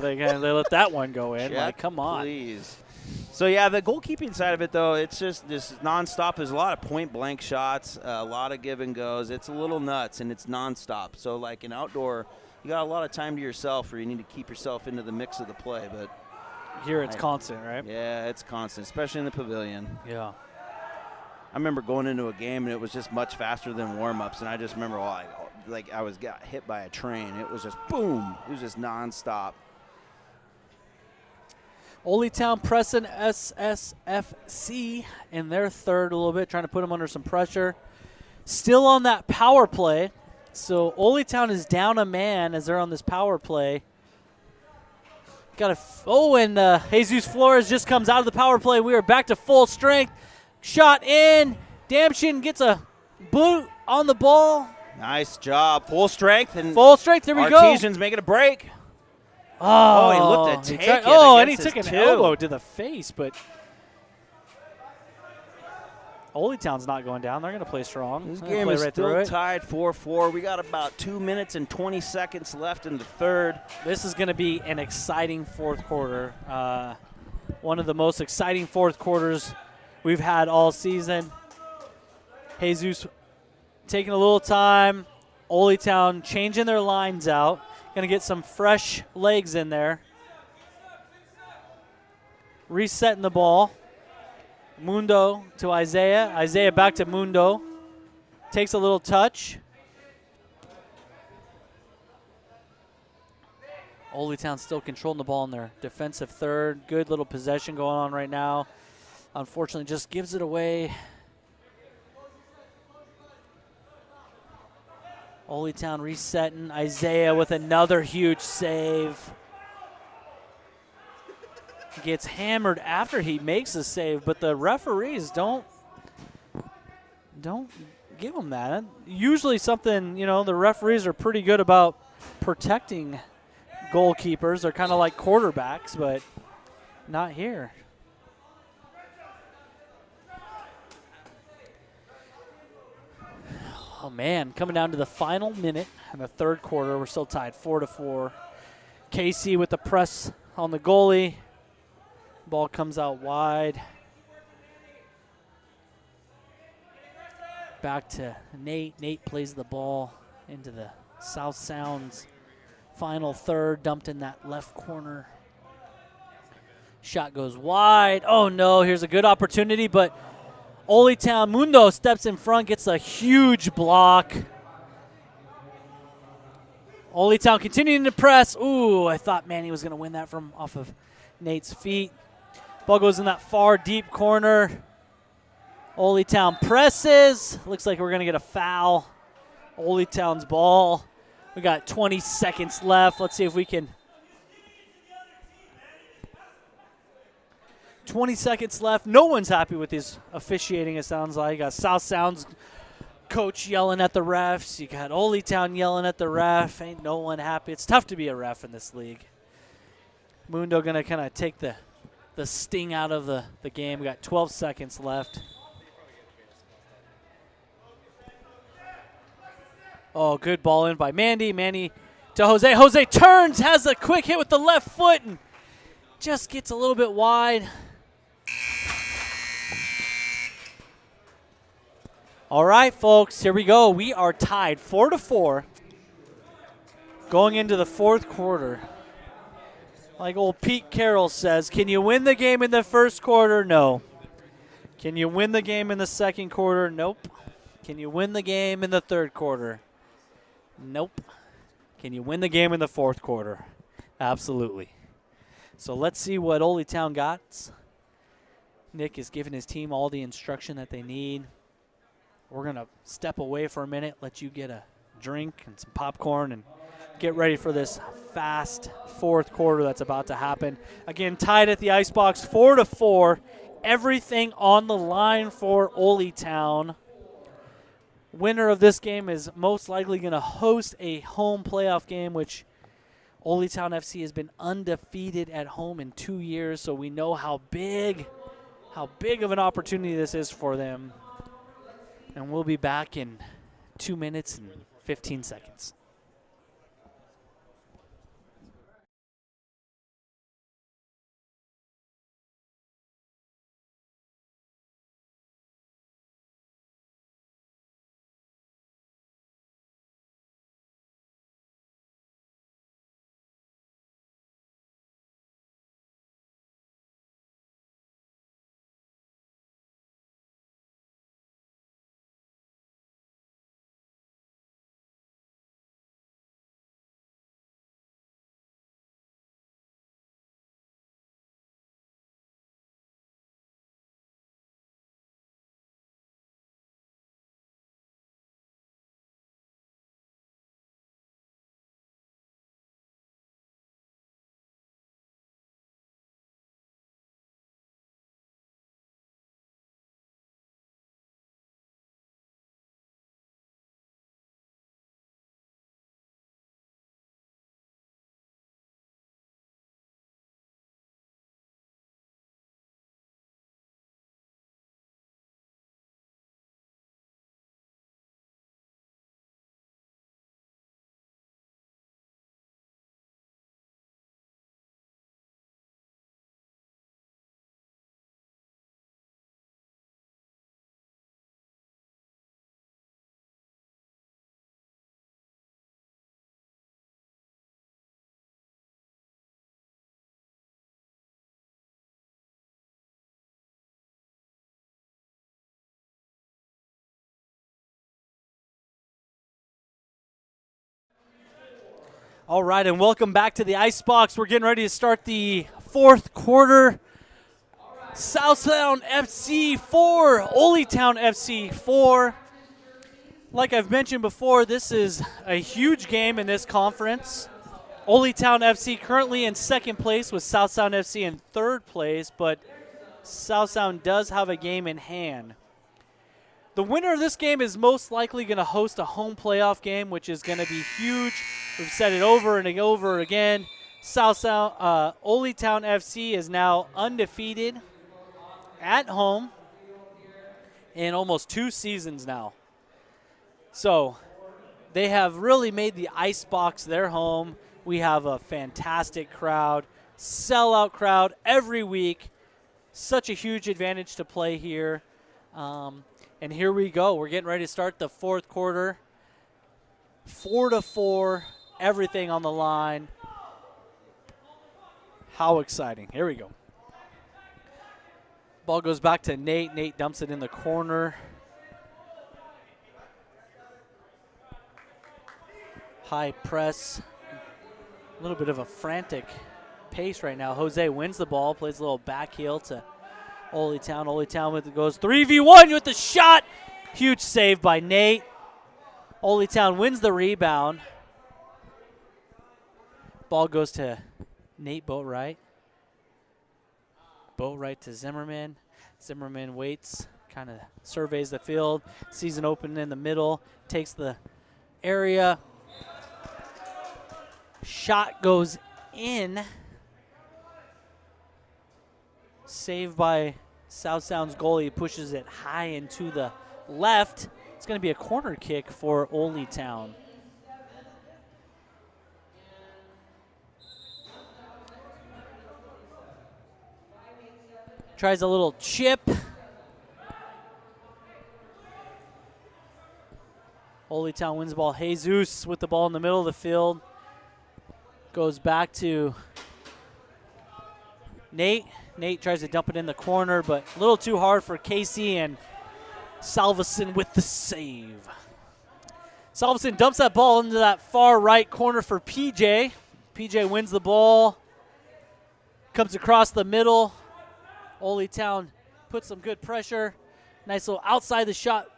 they let that one go in. Check, Like, come on. please. So, yeah, the goalkeeping side of it, though, it's just this nonstop. There's a lot of point-blank shots, a lot of give and goes. It's a little nuts, and it's nonstop. So, like in outdoor, you got a lot of time to yourself where you need to keep yourself into the mix of the play. But Here it's constant, right? yeah, it's constant, especially in the pavilion. Yeah. I remember going into a game, and it was just much faster than warm-ups, and I just remember I got hit by a train. It was just boom. It was just nonstop. Ole Town pressing SSFC in their third a little bit, trying to put them under some pressure. Still on that power play. So Ole Town is down a man as they're on this power play. And Jesus Flores just comes out of the power play. We are back to full strength. Shot in. Damshin gets a boot on the ball. Nice job. Full strength. And Full strength. Here we go. Artesian's making a break. Oh, he looked to take it and he against took his an two. elbow to the face, but Ole Town's not going down. They're going to play strong. This They're gonna game play is right through still it. tied 4-4. We got about 2 minutes and 20 seconds left in the third. This is going to be an exciting fourth quarter. One of the most exciting fourth quarters we've had all season. Jesus taking a little time. Ole Town changing their lines out. Going to get some fresh legs in there. Resetting the ball. Mundo to Isaiah. Isaiah back to Mundo. Takes a little touch. Ole Town still controlling the ball in their defensive third. Good little possession going on right now. Unfortunately, just gives it away. Ole Town resetting. Isaiah with another huge save. Gets hammered after he makes a save, but the referees don't give him that. Usually something, the referees are pretty good about protecting goalkeepers. They're kind of like quarterbacks, but not here. Oh, man, coming down to the final minute in the third quarter. We're still tied 4-4. Casey with the press on the goalie. Ball comes out wide. Back to Nate. Nate plays the ball into the South Sounds final third, dumped in that left corner. Shot goes wide. Oh, no, here's a good opportunity, but Ole Town, Mundo steps in front, gets a huge block. Ole Town continuing to press. Ooh, I thought Manny was going to win that from off of Nate's feet. Ball goes in that far deep corner. Ole Town presses. Looks like we're going to get a foul. Ole Town's ball. We got 20 seconds left. Let's see if we can. 20 seconds left. No one's happy with his officiating, it sounds like. You got South Sounds coach yelling at the refs. You got Ole Town yelling at the ref. Ain't no one happy. It's tough to be a ref in this league. Mundo going to kind of take the sting out of the game. We got 12 seconds left. Oh, good ball in by Mandy. Mandy to Jose. Jose turns, has a quick hit with the left foot, and just gets a little bit wide. All right, folks, here we go. We are tied 4-4 going into the fourth quarter. Like old Pete Carroll says, can you win the game in the first quarter? No. Can you win the game in the second quarter? Nope. Can you win the game in the third quarter? Nope. Can you win the game in the fourth quarter? Absolutely. So let's see what Ole Town got. Nick is giving his team all the instruction that they need. We're going to step away for a minute, let you get a drink and some popcorn and get ready for this fast fourth quarter that's about to happen. Again, tied at the Icebox 4-4. Everything on the line for Ole Town. Winner of this game is most likely going to host a home playoff game, which Ole Town FC has been undefeated at home in 2 years, so we know how big of an opportunity this is for them. And we'll be back in 2 minutes and 15 seconds. All right, and welcome back to the Icebox. We're getting ready to start the fourth quarter. Southtown FC 4, Ole Town FC 4. Like I've mentioned before, this is a huge game in this conference. Ole Town FC currently in second place with Southtown FC in third place, but Southtown does have a game in hand. The winner of this game is most likely going to host a home playoff game, which is going to be huge. We've said it over and over again. Ole Town FC is now undefeated at home in almost 2 seasons now. So they have really made the Icebox their home. We have a fantastic crowd, sellout crowd every week. Such a huge advantage to play here. And here we go. We're getting ready to start the fourth quarter. 4-4, everything on the line. How exciting. Here we go. Ball goes back to Nate. Nate dumps it in the corner. High press. A little bit of a frantic pace right now. Jose wins the ball, plays a little back heel to Ole Town. Ole Town goes 3v1 with the shot. Huge save by Nate. Ole Town wins the rebound. Ball goes to Nate Boatwright. Boatwright to Zimmerman. Zimmerman waits, kind of surveys the field. Sees an opening in the middle. Takes the area. Shot goes in. Saved by Southtown's goalie, pushes it high into the left. It's going to be a corner kick for Ole Town. Tries a little chip. Ole Town wins the ball. Jesus with the ball in the middle of the field. Goes back to Nate. Nate tries to dump it in the corner, but a little too hard for Casey, and Salveson with the save. Salveson dumps that ball into that far right corner for PJ. PJ wins the ball. Comes across the middle. Ole Town puts some good pressure. Nice little outside the shot,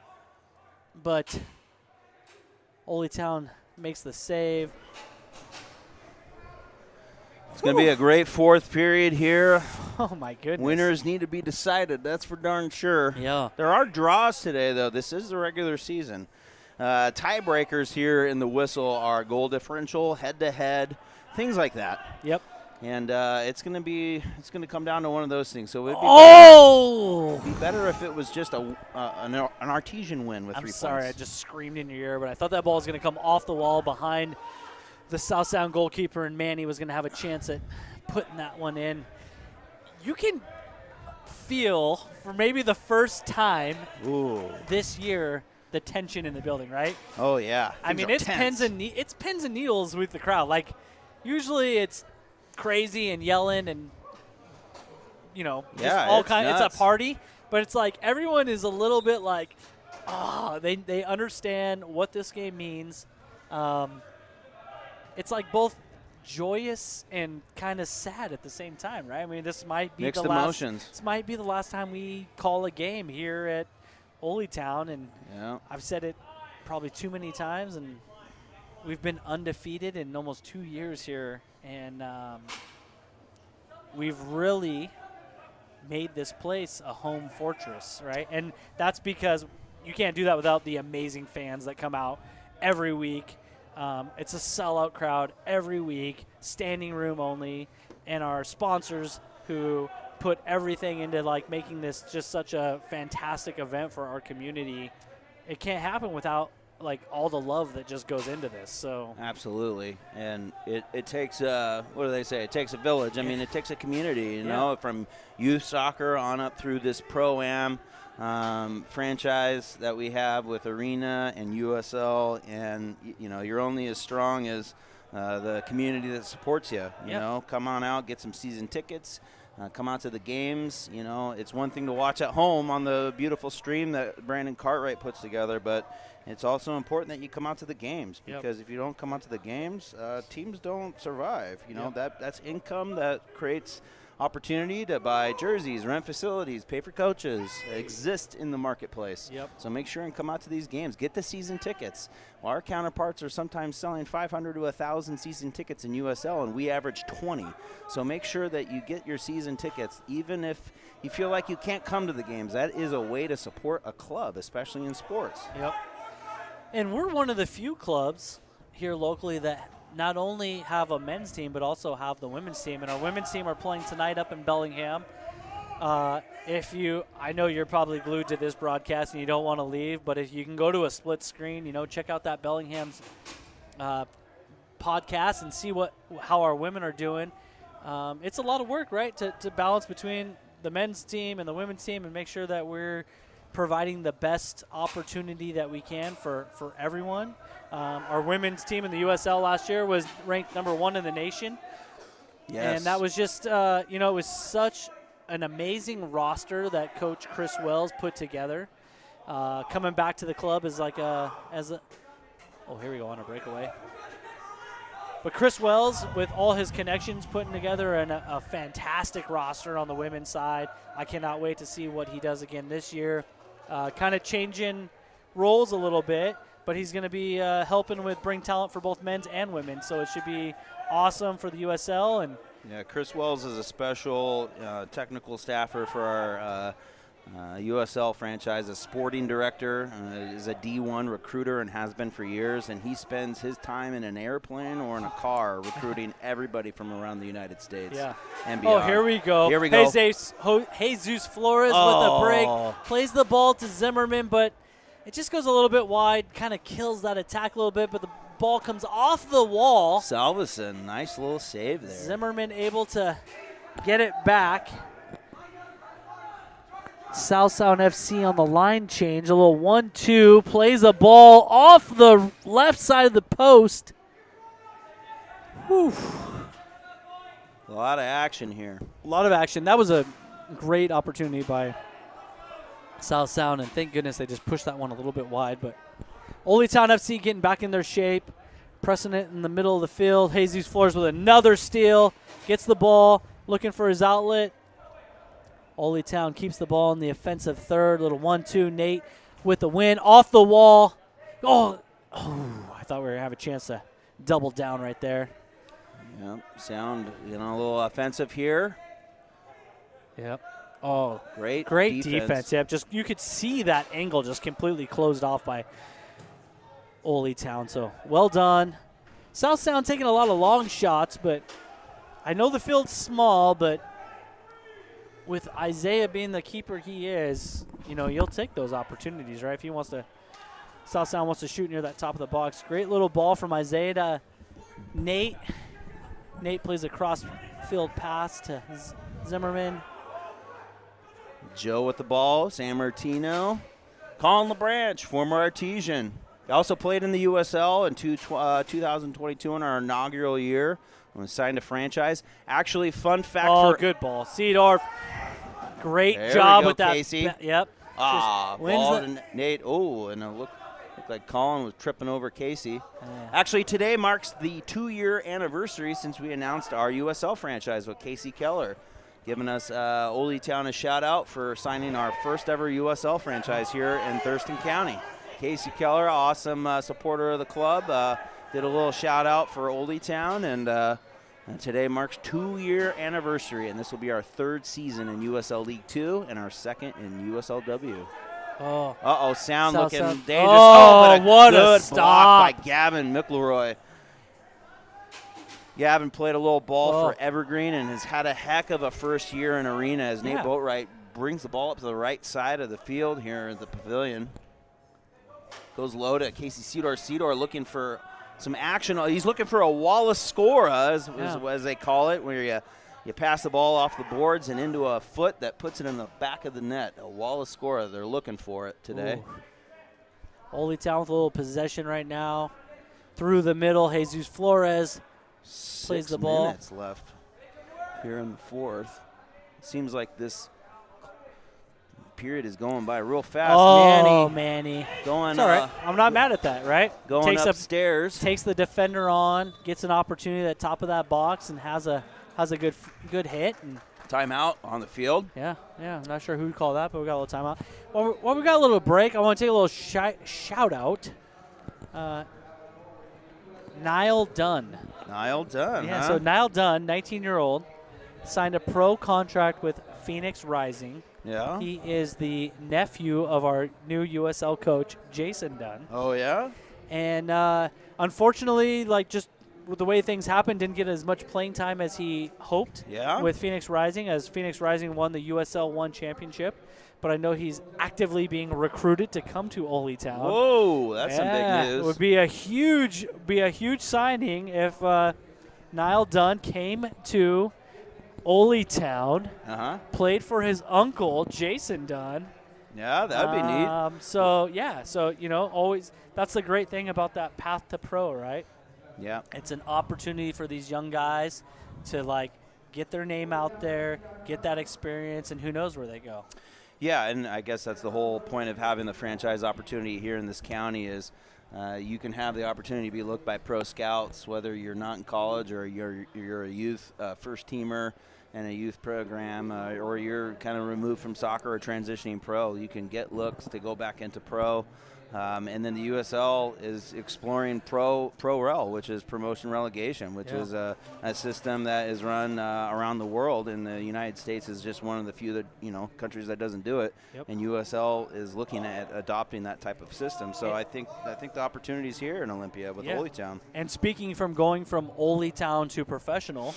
but Ole Town makes the save. It's going to be a great fourth period here. Oh, my goodness. Winners need to be decided. That's for darn sure. Yeah. There are draws today, though. This is the regular season. Tiebreakers here in the WISL are goal differential, head-to-head, things like that. Yep. And it's going to come down to one of those things. So it'd be better if it was just an artesian win with 3 points. I'm sorry, I just screamed in your ear, but I thought that ball was going to come off the wall behind the South Sound goalkeeper, and Manny was going to have a chance at putting that one in. You can feel, for maybe the first time this year, the tension in the building, right? Oh, yeah. I mean, it's pins and needles with the crowd. Like, usually it's crazy and yelling and, you know, all kind. It's a party, but it's like everyone is a little bit like, they understand what this game means. It's like both joyous and kind of sad at the same time, right? I mean, this might be mixed emotions. This might be the last time we call a game here at Ole Town, and I've said it probably too many times, and we've been undefeated in almost 2 years here, and we've really made this place a home fortress, right? And that's because you can't do that without the amazing fans that come out every week. It's a sellout crowd every week, standing room only, and our sponsors who put everything into like making this just such a fantastic event for our community. It can't happen without like all the love that just goes into this. So absolutely, and it takes what do they say? It takes a village. I mean, it takes a community. You know, from youth soccer on up through this pro-am franchise that we have with Arena and USL, and you know, you're only as strong as the community that supports you. You know, come on out, get some season tickets. Come out to the games. You know, it's one thing to watch at home on the beautiful stream that Brandon Cartwright puts together, but it's also important that you come out to the games, because if you don't come out to the games, teams don't survive. You know, that's income that creates opportunity to buy jerseys, rent facilities, pay for coaches, exist in the marketplace. So make sure and come out to these games. Get the season tickets. Well, our counterparts are sometimes selling 500 to 1,000 season tickets in USL, and we average 20. So make sure that you get your season tickets, even if you feel like you can't come to the games. That is a way to support a club, especially in sports. And we're one of the few clubs here locally that not only have a men's team, but also have the women's team. And our women's team are playing tonight up in Bellingham. I know you're probably glued to this broadcast and you don't want to leave, but if you can go to a split screen, you know, check out that Bellingham's podcast and see how our women are doing. It's a lot of work, right, to balance between the men's team and the women's team and make sure that we're providing the best opportunity that we can for everyone. Our women's team in the USL last year was ranked #1 in the nation. And that was just, it was such an amazing roster that Coach Chris Wells put together. Coming back to the club as here we go on a breakaway. But Chris Wells, with all his connections, putting together a fantastic roster on the women's side. I cannot wait to see what he does again this year. Kind of changing roles a little bit, but he's going to be helping with bring talent for both men's and women. So it should be awesome for the USL. And Chris Wells is a special technical staffer for our USL franchise, a sporting director, is a D1 recruiter and has been for years, and he spends his time in an airplane or in a car recruiting everybody from around the United States and beyond. Oh, here we go. Jesus Flores with a break. Plays the ball to Zimmerman, but it just goes a little bit wide, kind of kills that attack a little bit, but the ball comes off the wall. Salveson, nice little save there. Zimmerman able to get it back. South Sound FC on the line change. A little 1-2. Plays a ball off the left side of the post. Whew. A lot of action here. A lot of action. That was a great opportunity by South Sound, and thank goodness they just pushed that one a little bit wide. But Old Town FC getting back in their shape, pressing it in the middle of the field. Jesus Flores with another steal. Gets the ball, looking for his outlet. Old Town keeps the ball in the offensive third. Little 1-2. Nate with the win. Off the wall. Oh, I thought we were going to have a chance to double down right there. Yep, Sound, a little offensive here. Yep. Oh, great defense. Yeah, just you could see that angle just completely closed off by Old Town. So well done. South Sound taking a lot of long shots, but I know the field's small, but with Isaiah being the keeper he is, you'll take those opportunities, right? If he wants to, South Sound wants to shoot near that top of the box. Great little ball from Isaiah to Nate. Nate plays a cross-field pass to Zimmerman. Joe with the ball, San Martino. Colin LeBranch, former Artesian. He also played in the USL in 2022 in our inaugural year. When we signed a franchise. Actually, fun fact for good ball. Seedorf, great there job we go, with that. Casey. Yep. Ball to Nate. Oh, and it looked like Colin was tripping over Casey. Actually, today marks the 2-year anniversary since we announced our USL franchise with Casey Keller, giving us Old Town a shout-out for signing our first ever USL franchise here in Thurston County. Casey Keller, awesome supporter of the club, did a little shout-out for Old Town, and today marks 2-year anniversary, and this will be our 3rd season in USL League 2 and our 2nd in USLW. Oh. Sound looking Sound. dangerous. Oh, but what a good stop block by Gavin McElroy. Gavin played a little ball for Evergreen and has had a heck of a first year in arena as Nate Boatwright brings the ball up to the right side of the field here at the pavilion. Goes low to Casey Seedor. Seedor looking for some action. He's looking for a Wallace score, as they call it, where you pass the ball off the boards and into a foot that puts it in the back of the net. A Wallace score. They're looking for it today. Old Town with a little possession right now. Through the middle, Jesus Flores plays the ball. 6 minutes left here in the 4th. Seems like this period is going by real fast. Manny. Going, it's all right. I'm not mad at that, right? Going upstairs. Takes the defender on, gets an opportunity at the top of that box, and has a good hit. And timeout on the field. Yeah. I'm not sure who would call that, but we got a little timeout. While we got a little break, I want to take a little shout out. Niall Dunn. Yeah, so Niall Dunn, 19-year-old, signed a pro contract with Phoenix Rising. Yeah. He is the nephew of our new USL coach, Jason Dunn. Oh, yeah? And unfortunately, just with the way things happened, didn't get as much playing time as he hoped with Phoenix Rising, as Phoenix Rising won the USL 1 championship. But I know he's actively being recruited to come to Old Town. Whoa, that's some big news. It would be a huge signing if Niall Dunn came to Old Town, played for his uncle, Jason Dunn. Yeah, that would be neat. So always that's the great thing about that path to pro, right? Yeah. It's an opportunity for these young guys to get their name out there, get that experience, and who knows where they go. Yeah, and I guess that's the whole point of having the franchise opportunity here in this county is you can have the opportunity to be looked by pro scouts, whether you're not in college or you're a youth first-teamer in a youth program or you're kind of removed from soccer or transitioning pro. You can get looks to go back into pro. And then the USL is exploring Pro Rel, which is promotion relegation, which is a system that is run around the world. And the United States is just one of the few countries that doesn't do it. Yep. And USL is looking at adopting that type of system. So I think the opportunity's here in Olympia with Old Town. And speaking from going from Old Town to professional,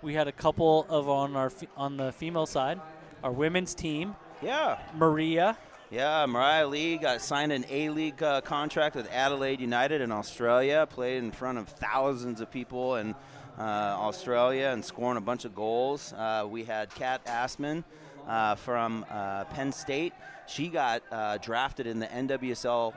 we had a couple of on the female side, our women's team. Yeah. Maria. Yeah, Mariah Lee got signed an A-League contract with Adelaide United in Australia, played in front of thousands of people in Australia and scoring a bunch of goals. We had Kat Assman from Penn State. She got drafted in the NWSL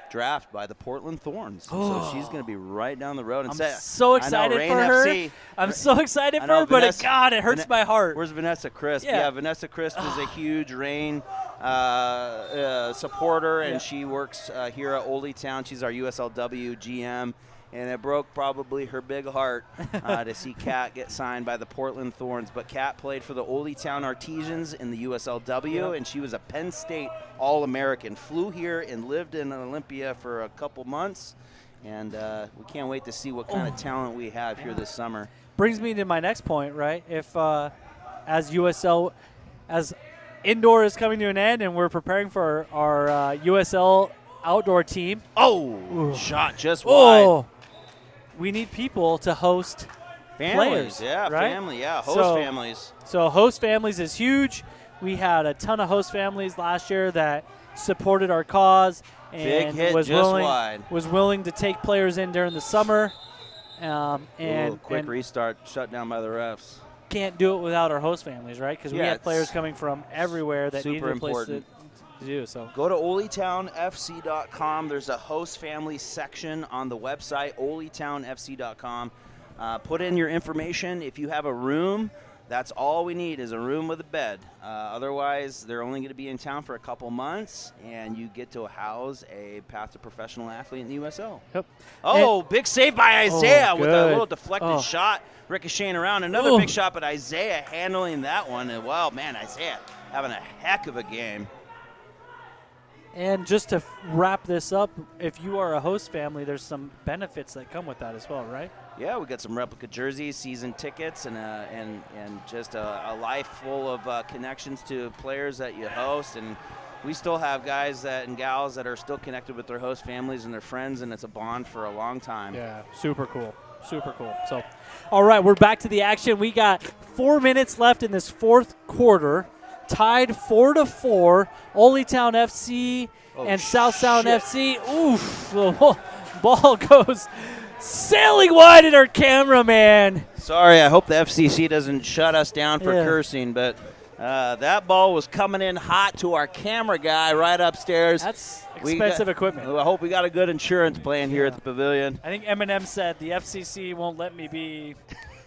draft by the Portland Thorns. So she's going to be right down the road. And I'm so excited Rain for her. FC. I'm so excited I for know, her, but Vanessa- God, it hurts my heart. Where's Vanessa Crisp? Yeah. Vanessa Crisp is a huge Rain supporter, and she works here at Oldie Town. She's our USLW GM. And it broke probably her big heart to see Kat get signed by the Portland Thorns. But Kat played for the Oldie Town Artisans in the USLW, and she was a Penn State All-American. Flew here and lived in Olympia for a couple months. And we can't wait to see what kind of talent we have here this summer. Brings me to my next point, right? If as indoor is coming to an end and we're preparing for our USL outdoor team. Oh, shot just wide. We need people to host Families, players, yeah, right? family, yeah, host families. So host families is huge. We had a ton of host families last year that supported our cause and Big hit was just wide. willing to take players in during the summer. Quick restart, shut down by the refs. Can't do it without our host families, right? Because we Yeah, had players coming from everywhere that needed super a place important. to do. So Go to oldtownfc.com. There's a host family section on the website, oldtownfc.com. Put in your information. If you have a room, that's all we need is a room with a bed. Otherwise, they're only going to be in town for a couple months, and you get to house a path to professional athlete in the USL. Yep. Oh, big save by Isaiah with a good. little deflected shot, ricocheting around. Another big shot, but Isaiah handling that one. And, wow, man, Isaiah having a heck of a game. And just to wrap this up, if you are a host family, there's some benefits that come with that as well, right? Yeah, we got some replica jerseys, season tickets, and just a life full of connections to players that you host. And we still have guys and gals that are still connected with their host families and their friends, and it's a bond for a long time. Yeah, super cool. Super cool. So, all right, we're back to the action. We got 4 minutes left in this fourth quarter. Tied 4-4. Oldie Town FC and South Sound FC. Oof. The ball goes sailing wide at our cameraman. Sorry, I hope the FCC doesn't shut us down for cursing, but that ball was coming in hot to our camera guy right upstairs. That's expensive equipment. I hope we got a good insurance plan here at the pavilion. I think Eminem said the FCC won't let me be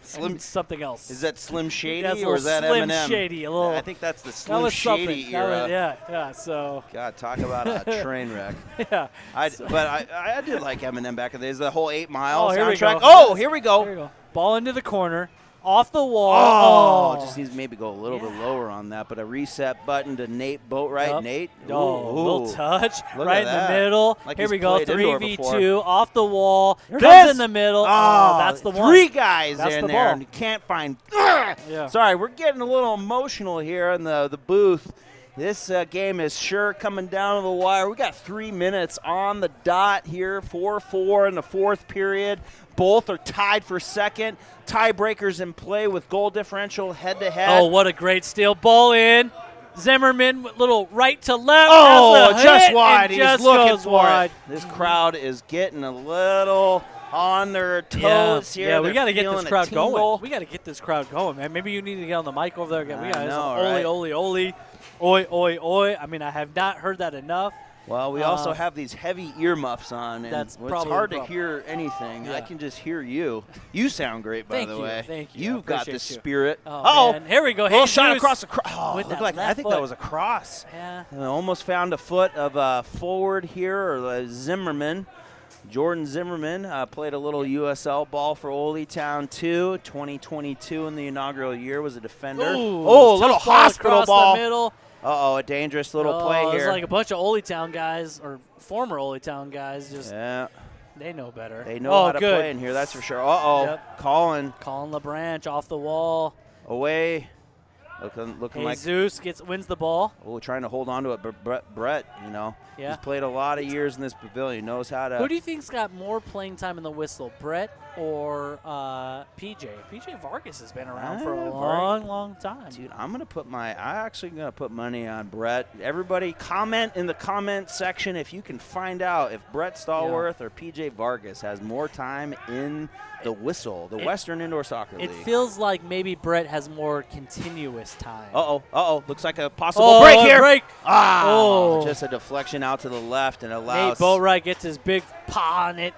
something else. Is that Slim Shady That's or is that Slim Eminem? Shady. A little. I think that's the That Slim was Shady something. era. Yeah. So. God, talk about a train wreck. Yeah. But I did like Eminem back in the days. The whole 8 Mile here we soundtrack. go. Oh, here we go. Here we go. Ball into the corner. Off the wall. Just needs to maybe go a little bit lower on that. But a reset button to Nate Boatwright. Yep. Nate. Oh, little touch Look right at in that. the middle. Like Here he's we go. played indoor 3v2 before. off the wall. There it Comes is. in the middle. Oh, That's the one. 3 guys That's in the there ball. and you can't find. Yeah. Sorry, we're getting a little emotional here in the booth. This game is sure coming down to the wire. We got 3 minutes on the dot here, 4-4 in the fourth period. Both are tied for second. Tiebreakers in play with goal differential head-to-head. Oh, what a great steal. Ball in. Zimmerman, little right to left. Oh, Has a just hit wide. and He's just looking goes for wide. it. This crowd is getting a little on their toes here. Yeah, we They're got to get this feeling a crowd tingle. going. We got to get this crowd going, man. Maybe you need to get on the mic over there again. We got I know, some right? Oli. Oi, oi, oi. I mean, I have not heard that enough. Well, we also have these heavy earmuffs on, and That's it's probably hard the to problem. hear anything. Yeah. I can just hear you. You sound great, by Thank the you, way. thank you. I You've got the appreciate you. spirit. Oh, man. Here we go. Little shot Jesus. across the cross. Oh, With looked that like I left think foot. that was a cross. Yeah. And I almost found a foot of forward here, or Zimmerman. Jordan Zimmerman played a little USL ball for Oldie Town 2. 2022 in the inaugural year was a defender. Ooh, Oh, a little tough ball hospital across ball. The middle. Uh-oh, a dangerous little play It's here. like a bunch of Oldie Town guys, or former Oldie Town guys, just Yeah, they know better. they know how to good. play in here, that's for sure. Uh-oh, Yep. Colin Colin LeBranch off the wall. away. Looking like Jesus wins the ball. trying to hold on to it, but Brett, Yeah. he's played a lot of years in this pavilion, knows how to. Who do you think's got more playing time in the whistle, Brett or PJ? PJ Vargas has been around for a long time. Dude, I'm actually gonna put money on Brett. Everybody comment in the comment section if you can find out if Brett Stallworth or PJ Vargas has more time in the whistle, the Western Indoor Soccer League. It feels like maybe Brett has more continuous this time. Looks like a possible break here. Break. Just a deflection out to the left and allows. Nate Boatwright gets his big paw on it,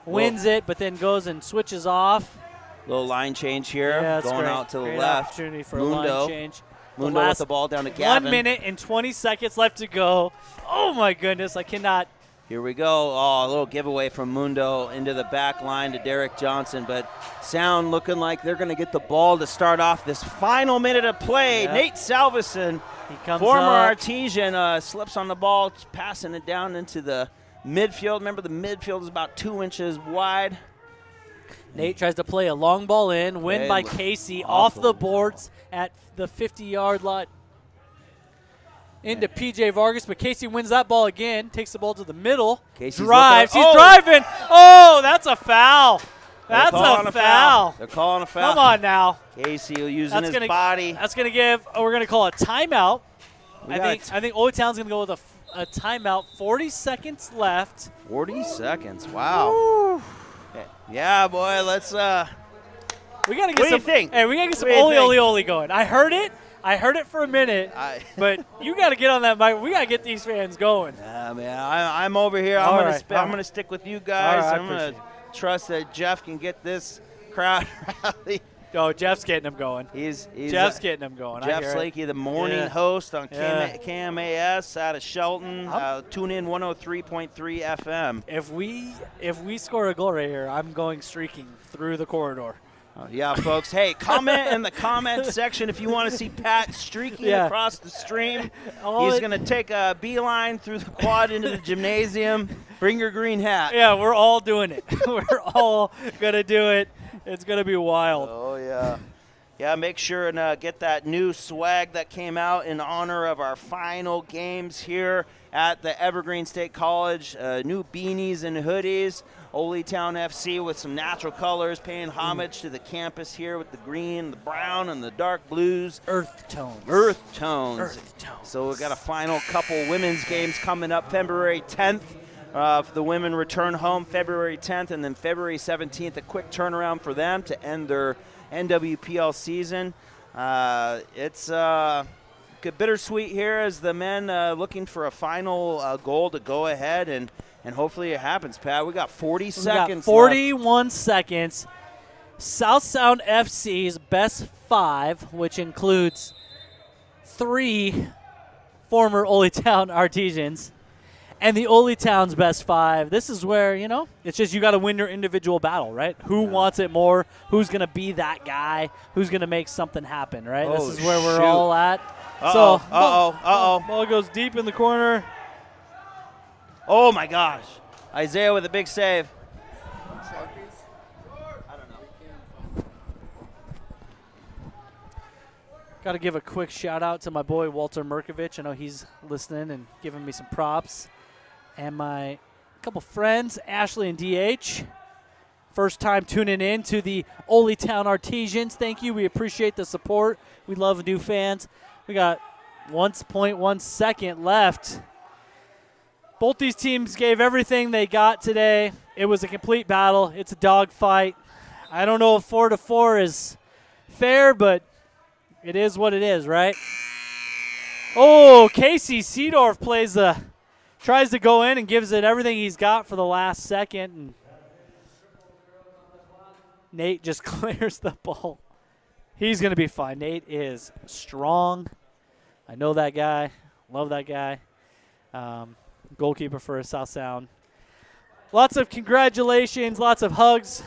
wins it, but then goes and switches off. Little line change here, going great. out to the Great left. Opportunity for Mundo. a line change. Mundo with the ball down to Gavin. 1 minute and 20 seconds left to go. Oh, my goodness. I cannot. Here we go. A little giveaway from Mundo into the back line to Derek Johnson. But Sound looking like they're going to get the ball to start off this final minute of play. Yep. Nate Salveson, former Artesian, slips on the ball, passing it down into the midfield. Remember, the midfield is about 2 inches wide. Nate tries to play a long ball in, win by Casey off the boards at the 50-yard line into P.J. Vargas, but Casey wins that ball again, takes the ball to the middle, drives. He's driving. Oh, that's a foul. That's a foul. They're calling a foul. Come on now. Casey using his body. That's going to give – we're going to call a timeout. I think Old Town's going to go with a timeout. 40 seconds left. 40 seconds. Wow. Yeah, boy, let's we gotta get what do you think? Hey, we gotta get some Oli going. I heard it for a minute, but you gotta get on that mic. We gotta get these fans going. Yeah, man, I'm over here. I'm gonna stick with you guys. I'm gonna trust that Jeff can get this crowd rally. Oh, Jeff's getting them going. Jeff's getting them going. Jeff Slakey, the morning host on KMAS out of Shelton. Tune in 103.3 FM. If we score a goal right here, I'm going streaking through the corridor. Yeah, folks. Hey, comment in the comment section if you want to see Pat streaking across the stream. He's going to take a beeline through the quad into the gymnasium. Bring your green hat. Yeah, we're all doing it. We're all going to do it. It's going to be wild. Oh, yeah. Yeah, make sure and get that new swag that came out in honor of our final games here at the Evergreen State College. New beanies and hoodies. Ole Town FC with some natural colors, paying homage to the campus here with the green, the brown, and the dark blues. Earth tones. So we've got a final couple women's games coming up February 10th. The women return home February 10th, and then February 17th, a quick turnaround for them to end their NWPL season. It's bittersweet here as the men looking for a final goal to go ahead, and hopefully it happens, Pat. We got 40 seconds 41 seconds. South Sound FC's best 5, which includes 3 former Ole Town Artesians, and the Ole Town's best 5. This is where, it's just you got to win your individual battle, right? Who wants it more? Who's going to be that guy? Who's going to make something happen, right? This is where we're all at. Ball goes deep in the corner. Oh, my gosh. Isaiah with a big save. I don't know. Got to give a quick shout-out to my boy Walter Merkovich. I know he's listening and giving me some props. And my couple friends, Ashley and DH. First time tuning in to the Ole Town Artesians. Thank you. We appreciate the support. We love new fans. We got 1.1 second left. Both these teams gave everything they got today. It was a complete battle. It's a dogfight. I don't know if 4-4 is fair, but it is what it is, right? Oh, Casey Seedorf tries to go in and gives it everything he's got for the last second. And Nate just clears the ball. He's going to be fine. Nate is strong. I know that guy. Love that guy. Goalkeeper for South Sound. Lots of congratulations, lots of hugs.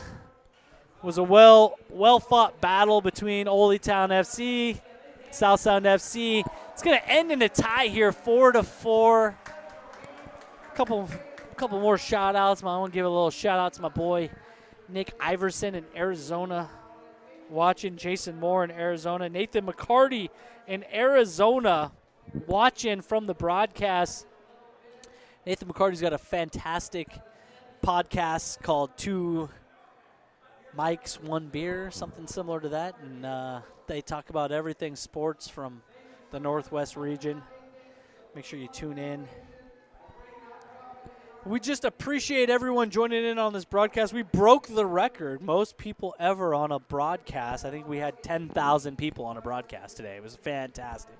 It was a well-fought battle between Ole Town FC, South Sound FC. It's going to end in a tie here, 4-4. A couple more shout-outs. I want to give a little shout-out to my boy Nick Iverson in Arizona watching, Jason Moore in Arizona, Nathan McCarty in Arizona watching from the broadcast. Nathan McCarty's got a fantastic podcast called 2 Mics, 1 Beer, something similar to that. And they talk about everything sports from the Northwest region. Make sure you tune in. We just appreciate everyone joining in on this broadcast. We broke the record, most people ever on a broadcast. I think we had 10,000 people on a broadcast today. It was fantastic.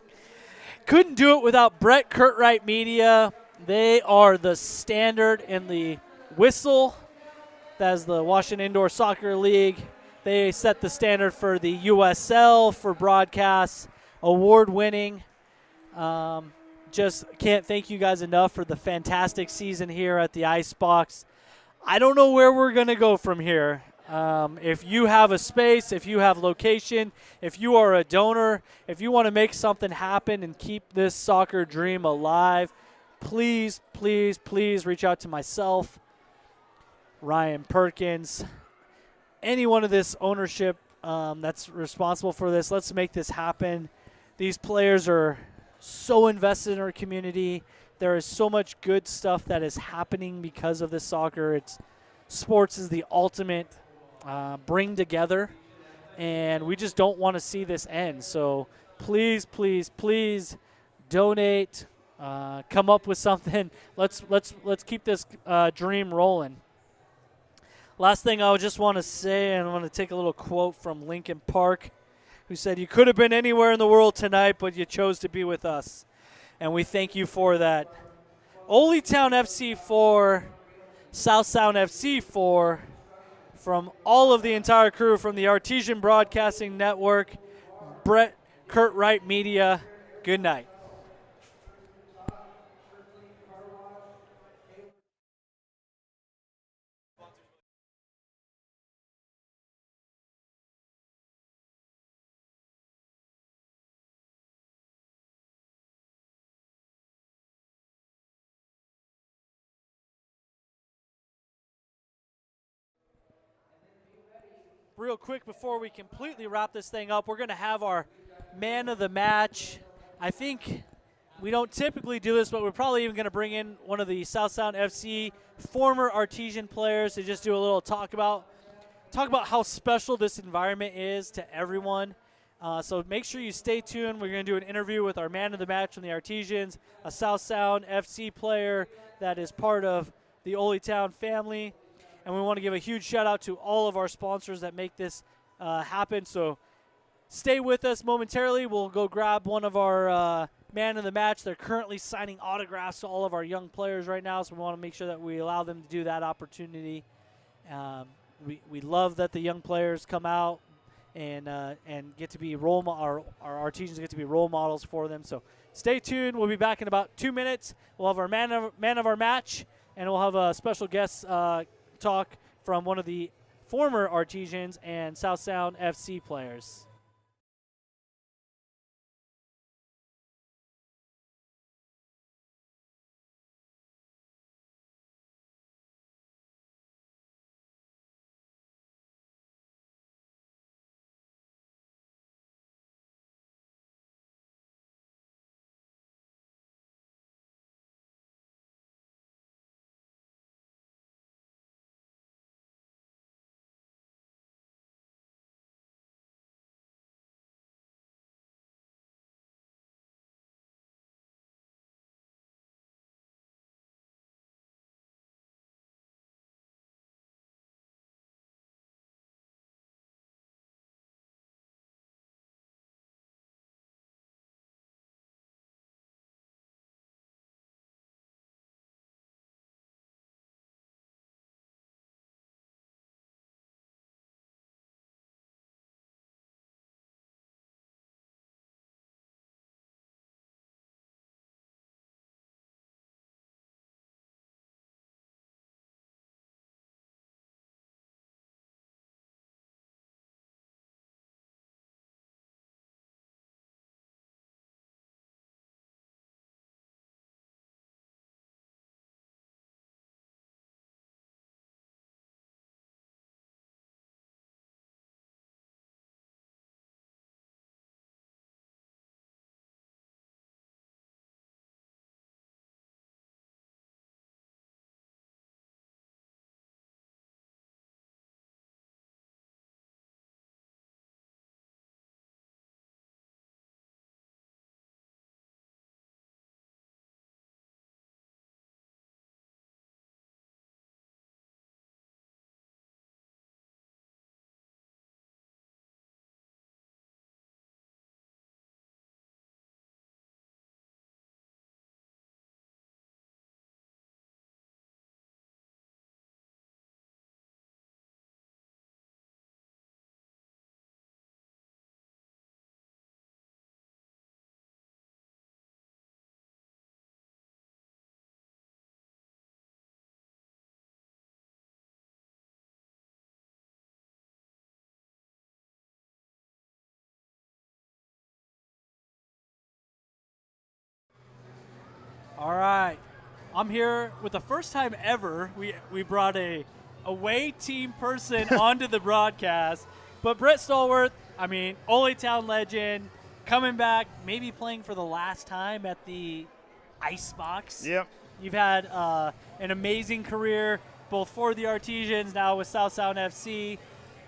Couldn't do it without Brett Curtright Media. They are the standard in the WISL. That's the Washington Indoor Soccer League. They set the standard for the USL for broadcasts, award-winning. Just can't thank you guys enough for the fantastic season here at the Icebox. I don't know where we're going to go from here. If you have a space, if you have location, if you are a donor, if you want to make something happen and keep this soccer dream alive, please, please, please reach out to myself, Ryan Perkins, anyone of this ownership that's responsible for this. Let's make this happen. These players are so invested in our community. There is so much good stuff that is happening because of this soccer. Sports is the ultimate bring together, and we just don't want to see this end. So please, please, please donate. Come up with something. Let's keep this dream rolling. Last thing I would just want to say, and I want to take a little quote from Lincoln Park, who said, "You could have been anywhere in the world tonight, but you chose to be with us." And we thank you for that. Old Town FC 4, South Sound FC 4, from all of the entire crew from the Artesian Broadcasting Network, Brett Curtright Media, good night. Real quick before we completely wrap this thing up, we're going to have our man of the match. I think we don't typically do this, but we're probably even going to bring in one of the South Sound FC former Artesian players to just do a little talk about how special this environment is to everyone. So make sure you stay tuned. We're going to do an interview with our man of the match from the Artesians, a South Sound FC player that is part of the Ole Town family. And we want to give a huge shout out to all of our sponsors that make this happen. So stay with us momentarily. We'll go grab one of our man of the match. They're currently signing autographs to all of our young players right now, so we want to make sure that we allow them to do that opportunity. We love that the young players come out and get to be our Artesians get to be role models for them. So stay tuned. We'll be back in about 2 minutes. We'll have our man of our match, and we'll have a special guest talk from one of the former Artesians and South Sound FC players. All right. I'm here with the first time ever we brought a away team person onto the broadcast. But Brett Stallworth, I mean, Ole Town legend, coming back, maybe playing for the last time at the Icebox. Yep. You've had an amazing career, both for the Artesians, now with South Sound FC.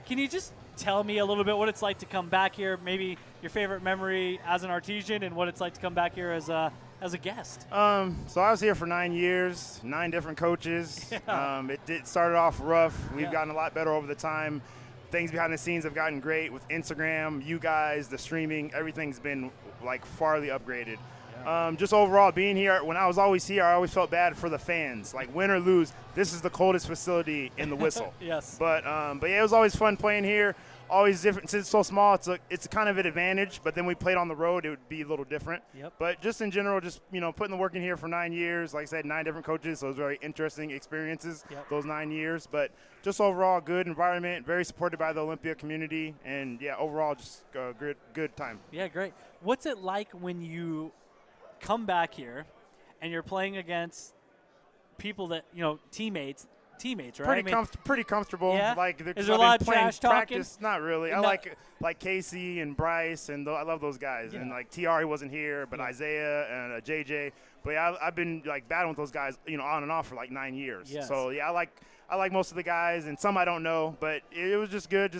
Can you just tell me a little bit what it's like to come back here, maybe your favorite memory as an Artesian, and what it's like to come back here as a guest? So I was here for 9 years, 9 different coaches. Yeah. It started off rough. We've gotten a lot better over the time. Things behind the scenes have gotten great with Instagram, you guys, the streaming. Everything's been like farly upgraded. Just overall, being here, when I was always here, I always felt bad for the fans. Like, win or lose, this is the coldest facility in the WISL. Yes. But yeah, it was always fun playing here. Always different. Since it's so small, it's kind of an advantage. But then we played on the road, it would be a little different. Yep. But just in general, just putting the work in here for 9 years. Like I said, 9 different coaches, so it was very interesting experiences. Yep. Those 9 years. But just overall, good environment, very supported by the Olympia community, and yeah, overall, just a good time. Yeah, great. What's it like when you come back here and you're playing against people that, teammates, right? Pretty comfortable. Yeah? Like, Is there a lot of trash talking? Practice, not really. I like Casey and Bryce, and I love those guys. Yeah. And like TR, he wasn't here, but Isaiah and JJ. But yeah, I've been like battling with those guys, on and off for like 9 years. Yes. So yeah, I like most of the guys, and some I don't know, but it was just good.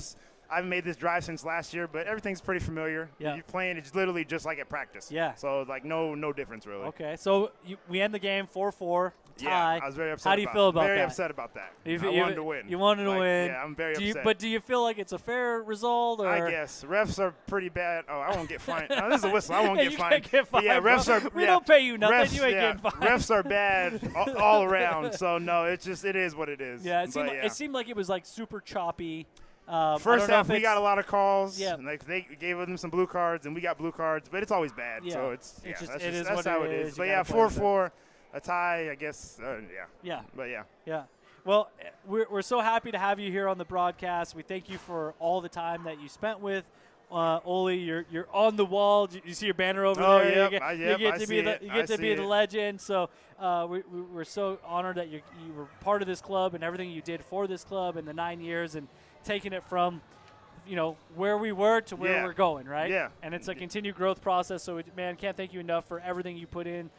I haven't made this drive since last year, but everything's pretty familiar. Yeah. You're playing, it's literally just like at practice. Yeah. So like no difference really. Okay, so we end the game 4-4, tie. Yeah, I was very upset. How do you feel about that? Very upset about that. I wanted to win. You wanted to win. Yeah, I'm very upset. But do you feel like it's a fair result? Or? I guess refs are pretty bad. Oh, I won't get fined. No, this is a whistle. I won't get You fined. can't get fined, But yeah, refs bro. are. We don't pay you nothing. Refs, You ain't getting fined. Refs are bad all around. So no, it is what it is. Yeah, it seemed like it was like super choppy. First half, we got a lot of calls. Yeah. Like they gave them some blue cards, and we got blue cards, but it's always bad. Yeah. So that's how it is. You But yeah, gotta play 4-4, a tie, I guess. Yeah. Yeah. But yeah. Yeah. Well, we're so happy to have you here on the broadcast. We thank you for all the time that you spent with Ole. You're on the wall. You see your banner over there. Yep. You get to be the legend. So we're so honored that you were part of this club and everything you did for this club in the 9 years and taking it from where we were to where we're going, right? Yeah. And it's a continued growth process. So, can't thank you enough for everything you put in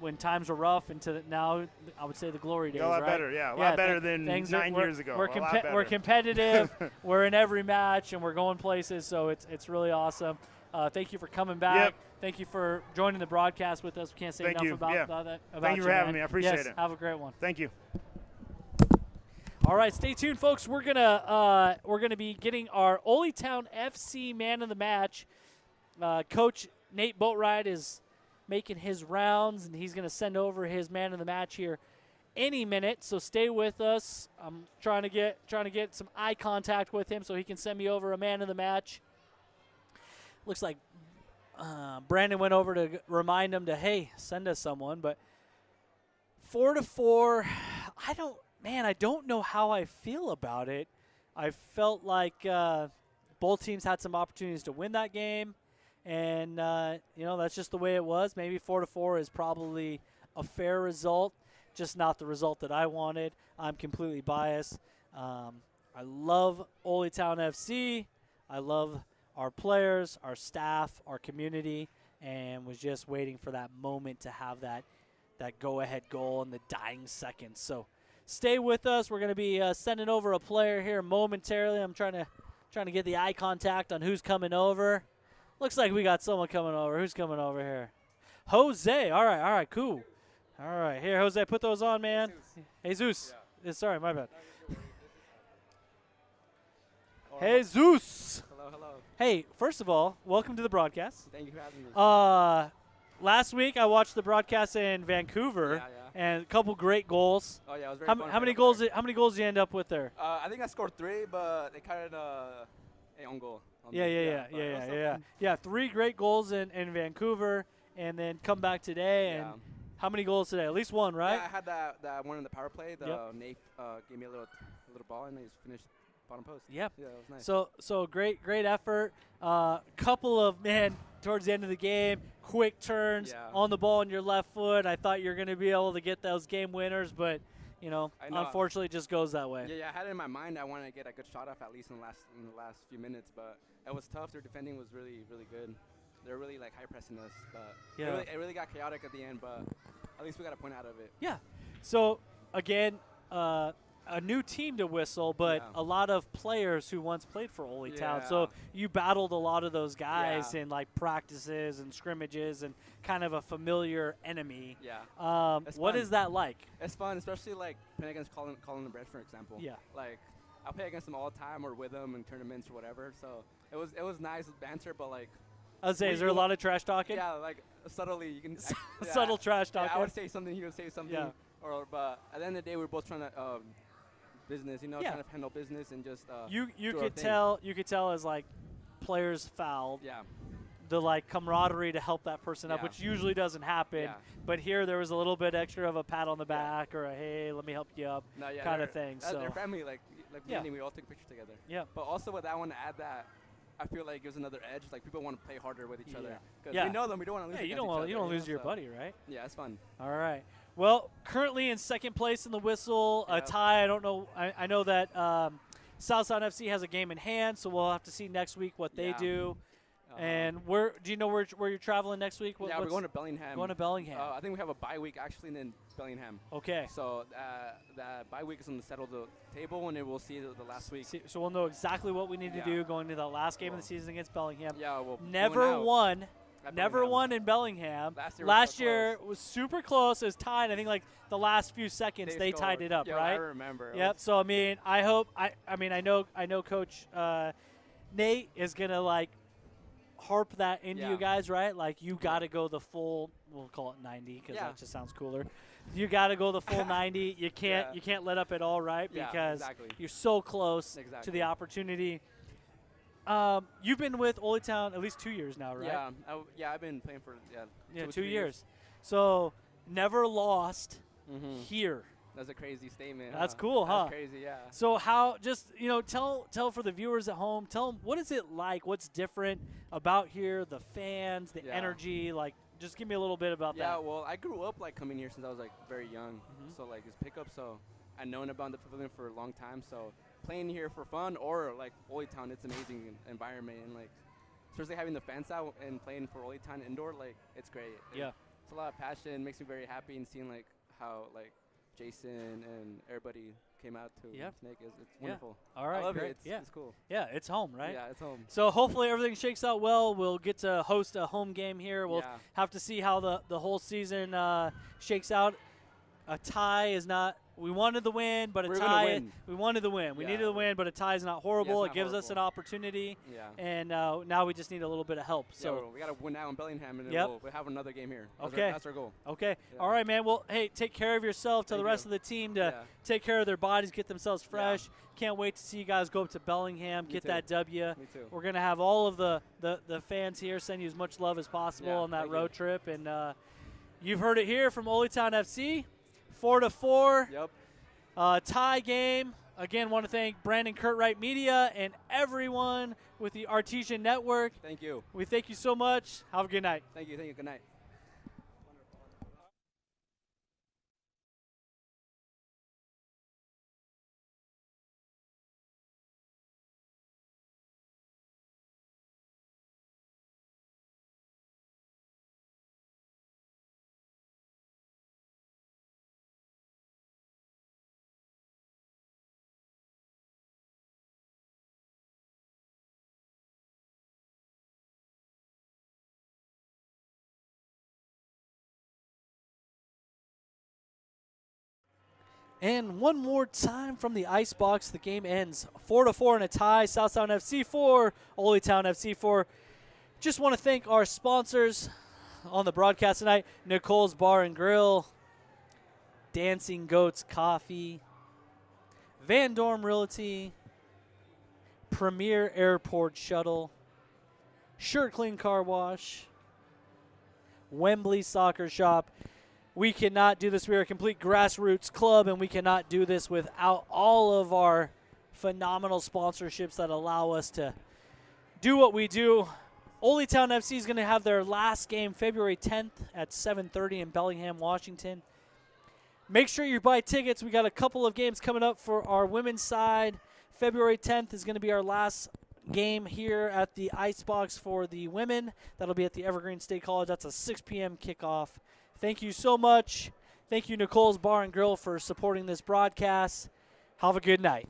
when times were rough and to now, I would say, the glory days, A lot right? better, a lot better than 9 years ago. We're competitive. We're in every match, and we're going places, so it's really awesome. Thank you for coming back. Yep. Thank you for joining the broadcast with us. We can't say enough about that. Thank you for having me. I appreciate it. Have a great one. Thank you. All right, stay tuned, folks. We're gonna be getting our Ole Town FC Man of the Match. Coach Nate Boatwright is making his rounds, and he's gonna send over his Man of the Match here any minute. So stay with us. I'm trying to get some eye contact with him so he can send me over a Man of the Match. Looks like Brandon went over to remind him to send us someone, but 4-4. I don't know how I feel about it. I felt like both teams had some opportunities to win that game, and that's just the way it was. Maybe 4-4 is probably a fair result, just not the result that I wanted. I'm completely biased. I love Ole Town FC. I love our players, our staff, our community, and was just waiting for that moment to have that go-ahead goal in the dying seconds. So stay with us. We're going to be sending over a player here momentarily. I'm trying to get the eye contact on who's coming over. Looks like we got someone coming over. Who's coming over here? Jose. All right, cool. All right, here, Jose, put those on, man. Jesus. Yeah. Sorry, my bad. Jesus. Hello. Hey, first of all, welcome to the broadcast. Thank you for having me. Last week I watched the broadcast in Vancouver, and a couple great goals. Oh yeah, it was very fun. How many goals? How many goals did you end up with there? I think I scored 3, but they carried an own goal. Yeah. 3 great goals in Vancouver, and then come back today. And how many goals today? At least one, right? Yeah, I had that one in the power play. Nate gave me a little ball, and I just finished bottom post. Yep. Yeah, it was nice. So great effort. Couple of towards the end of the game, quick turns on the ball on your left foot. I thought you were going to be able to get those game winners, but unfortunately, it just goes that way. Yeah, I had it in my mind. I wanted to get a good shot off at least in the last few minutes, but it was tough. Their defending was really, really good. They're really like high pressing us, but it really got chaotic at the end. But at least we got a point out of it. Yeah. So again, a new team to WISL, but a lot of players who once played for Ole Town. So you battled a lot of those guys in like practices and scrimmages and kind of a familiar enemy. Yeah. What is that like? It's fun, especially like playing against Colin and Brett, for example. Yeah. Like I play against them all the time or with them in tournaments or whatever. So it was nice banter, but like. I was saying, is there a lot of trash talking? Yeah, like subtly you can. Subtle trash talking. Yeah, I would say something, he would say something. Yeah. But at the end of the day, we were both trying to business, trying to handle business and just. You could tell as like players fouled. Yeah. The like camaraderie to help that person up, which usually doesn't happen. Yeah. But here there was a little bit extra of a pat on the back or a hey, let me help you up kind of thing. So their family, like we all took pictures together. Yeah. But also with that one to add that. I feel like it gives another edge. Like people want to play harder with each other because we know them. We don't want to lose. Yeah, you don't want to lose your buddy, right? Yeah, it's fun. All right. Well, currently in second place in the WISL, a tie. I don't know. I know that Southtown FC has a game in hand, so we'll have to see next week what they do. And do you know where you're traveling next week? We're going to Bellingham. Going to Bellingham. I think we have a bye week actually in Bellingham. Okay. So that bye week is on the settle the table, and we'll see the last week. So we'll know exactly what we need to do going to the last game of the season against Bellingham. Yeah, well, never won in Bellingham. Last year was super close. It was tied. I think like the last few seconds they tied it up, right? I remember. Yep. So I mean, I hope. I know Coach Nate is gonna like harp that into you guys, right? Like you got to go the full. We'll call it 90 because that just sounds cooler. You got to go the full 90. You can't let up at all, right? Because you're so close to the opportunity. You've been with Ole Town at least 2 years now, right? Yeah. I've been playing for 2 years. So never lost here. That's a crazy statement. That's cool, huh? That's crazy, yeah. So how, just, tell for the viewers at home, tell them what is it like, what's different about here, the fans, the energy, like, just give me a little bit about that. Yeah, well, I grew up, like, coming here since I was, like, very young. So, like, it's pickup, so I've known about the pavilion for a long time. So playing here for fun or, like, Ole Town, it's an amazing environment. And, like, especially having the fans out and playing for Ole Town indoor, like, it's great. Yeah. It's a lot of passion. It makes me very happy and seeing, like, how, like, Jason and everybody came out to Snake. It's wonderful. All right, I love great. it. It's cool. Yeah, it's home, right? Yeah, it's home. So hopefully everything shakes out well. We'll get to host a home game here. We'll have to see how the whole season shakes out. A tie is not. We wanted the win, but we wanted the win. We needed the win, but a tie is not horrible. It gives us an opportunity. Yeah. And now we just need a little bit of help. So we got to win now in Bellingham, and then we'll have another game here. That's our goal. Okay. Yeah. All right, man. Well, hey, take care of yourself. Tell the rest of the team to take care of their bodies, get themselves fresh. Yeah. Can't wait to see you guys go up to Bellingham, get that W. Me too. We're going to have all of the fans here send you as much love as possible on that road trip. And you've heard it here from Ole Town FC, 4-4. Yep. Tie game. Again, want to thank Brandon Curtright Media and everyone with the Artesian Network. Thank you. We thank you so much. Have a good night. Thank you. Good night. And one more time from the ice box. The game ends 4-4 in a tie. Southtown FC 4, Ole Town FC 4. Just want to thank our sponsors on the broadcast tonight. Nicole's Bar and Grill, Dancing Goats Coffee, Van Dorm Realty, Premier Airport Shuttle, Shirt Clean Car Wash, Wembley Soccer Shop. We cannot do this. We are a complete grassroots club, and we cannot do this without all of our phenomenal sponsorships that allow us to do what we do. Old Town FC is going to have their last game February 10th at 7:30 in Bellingham, Washington. Make sure you buy tickets. We got a couple of games coming up for our women's side. February 10th is going to be our last game here at the Icebox for the women. That'll be at the Evergreen State College. That's a 6 p.m. kickoff. Thank you so much. Thank you, Nicole's Bar and Grill, for supporting this broadcast. Have a good night.